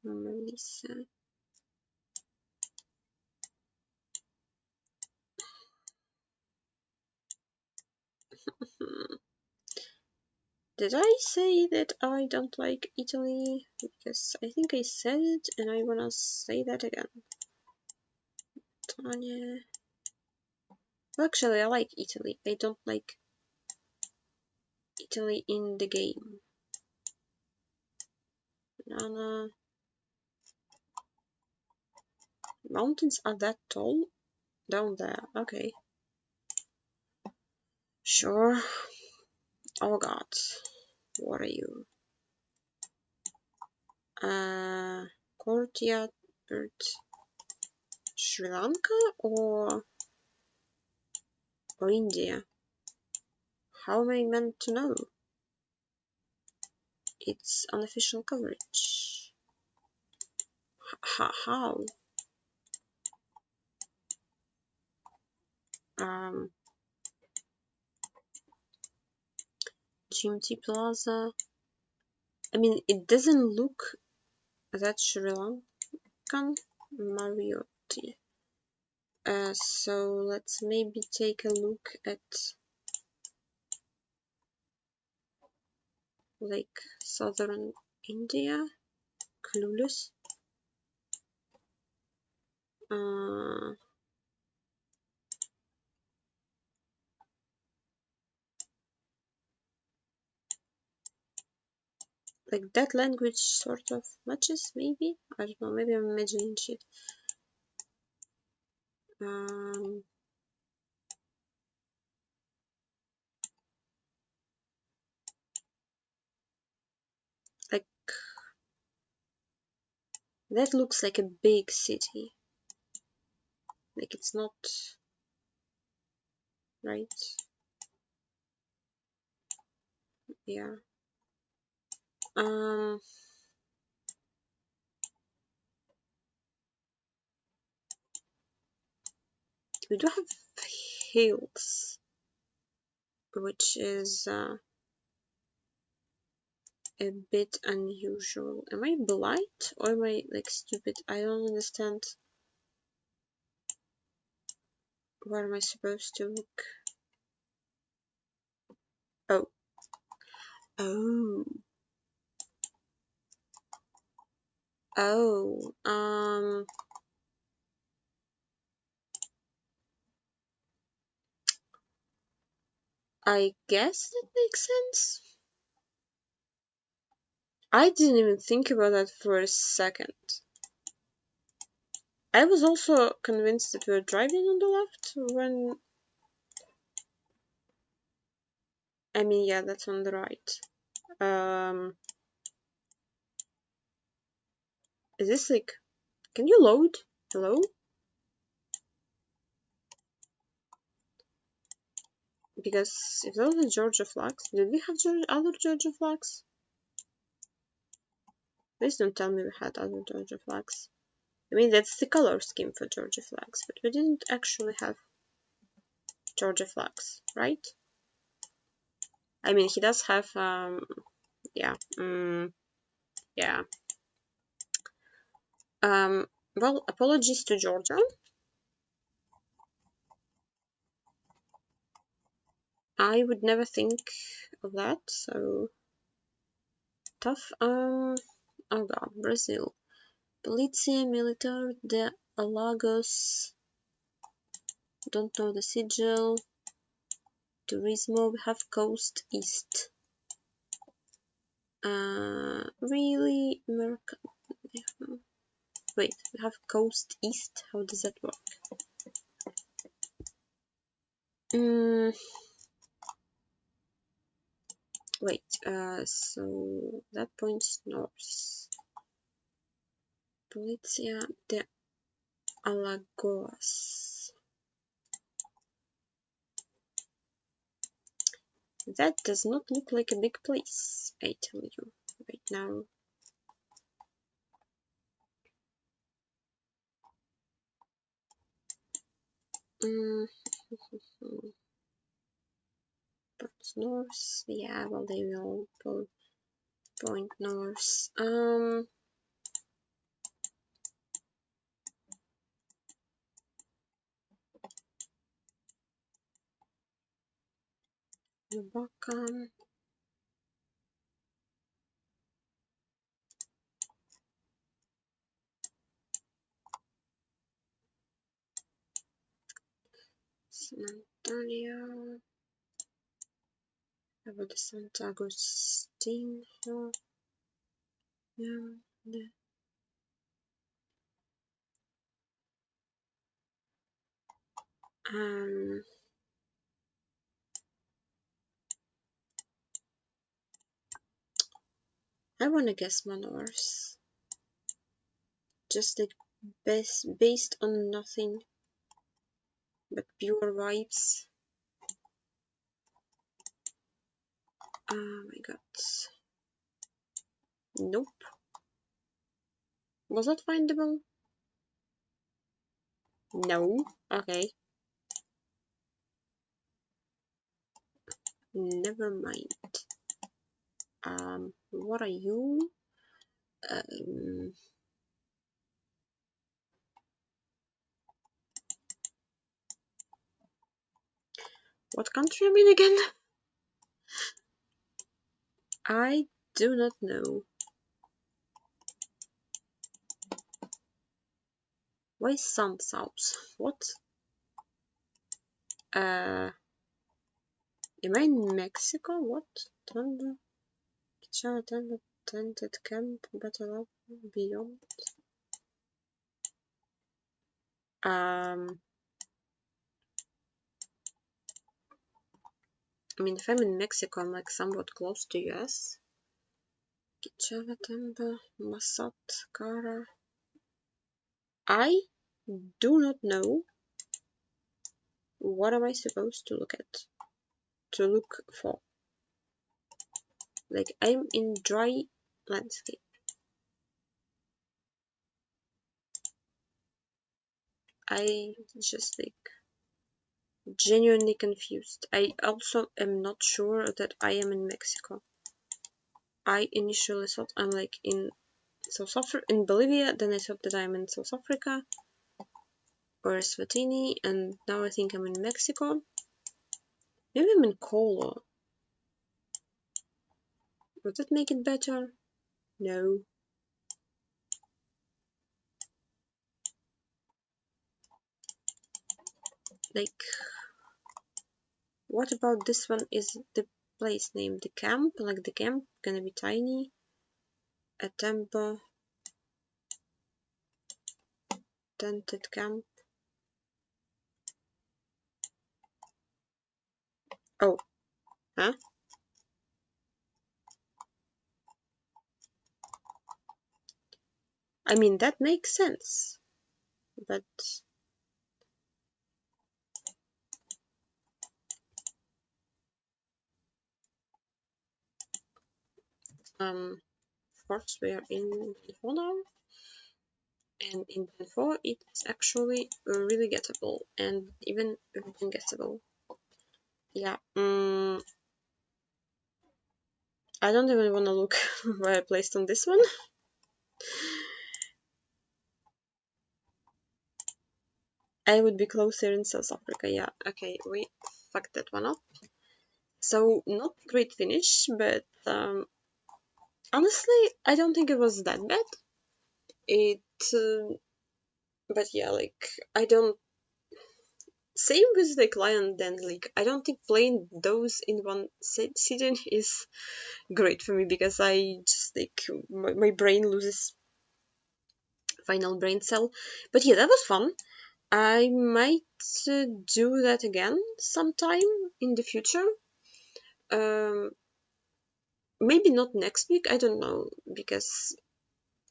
Melissa. Did I say that I don't like Italy? Because I think I said it and I wanna say that again. Tanya. Well, actually, I like Italy. I don't like Italy in the game. Banana. Mountains are that tall? Down there. Okay. Sure. Oh god. What are you? Courtyard. Sri Lanka or India? How am I meant to know? It's unofficial coverage. How? GMT Plaza. I mean, it doesn't look that Sri Lankan. Mariotti. So let's maybe take a look at like southern India. Clueless. Like that language sort of matches, maybe? I don't know, maybe I'm imagining shit. Like that looks like a big city. Like it's not right. Yeah. We do have hills, which is a bit unusual. Am I blind or am I like stupid? I don't understand. Where am I supposed to look? Oh. Oh. Oh. I guess that makes sense. I didn't even think about that for a second. I was also convinced that we were driving on the left when... I mean, yeah, that's on the right. Is this like... Can you load? Hello? Because if those are Georgia flags, did we have other Georgia flags? Please don't tell me we had other Georgia flags. I mean, that's the color scheme for Georgia flags, but we didn't actually have Georgia flags, right? I mean, he does have, yeah, yeah. Well, apologies to Georgia. I would never think of that, so tough. Oh god, Brazil. Polícia Militar de Alagoas. Don't know the sigil. Turismo, we have Coast East. Really? America. Wait, we have Coast East? How does that work? Wait, so that points north. Polícia de Alagoas. That does not look like a big place, I tell you right now. Mm, Points north. Yeah, well, they will point north. Backham. San Antonio. How about the Santa Agustin? Yeah. Um, I wanna guess Manors. Just like based on nothing but pure vibes. Oh my god. Nope. Was that findable? No. Okay. Never mind. What are you? Um, what country am I in again? I do not know. Why some South? What? Am I in Mexico? What? Thunder? Thunder Tented Camp Battle Up Beyond? I mean, if I'm in Mexico, I'm like somewhat close to US. Kichava Masat, Kara. I do not know. What am I supposed to look at? To look for? Like, I'm in dry landscape. I just like genuinely confused. I also am not sure that I am in Mexico. I initially thought I'm like in in Bolivia, then I thought that I'm in South Africa or Swatini, and now I think I'm in Mexico. Maybe I'm in Colo. Would that make it better? No. Like, what about this one is the place name? The camp? Like the camp gonna be tiny? A temple? Tented camp? Oh, huh? I mean, that makes sense. But of course we are in Benfo now, and in Benfo it's actually really gettable and even guessable. Yeah. I don't even want to look where I placed on this one. I would be closer in South Africa. Yeah. Okay, we fucked that one up. So not great finish, but honestly, I don't think it was that bad. It, but yeah, like I don't. Same with like Lion Den League. I don't think playing those in one sitting is great for me because I just like my brain loses final brain cell. But yeah, that was fun. I might do that again sometime in the future. Um, maybe not next week. I don't know because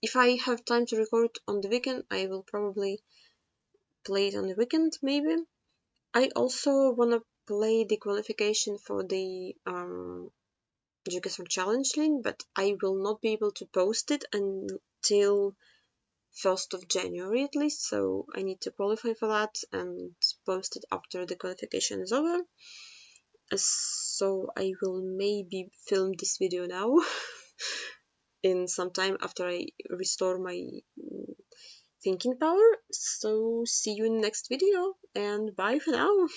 if I have time to record on the weekend, I will probably play it on the weekend. Maybe I also wanna play the qualification for the Education Challenge League, but I will not be able to post it until 1st of January at least, so I need to qualify for that and post it after the qualification is over. So I will maybe film this video now in some time after I restore my thinking power. So see you in the next video, and bye for now.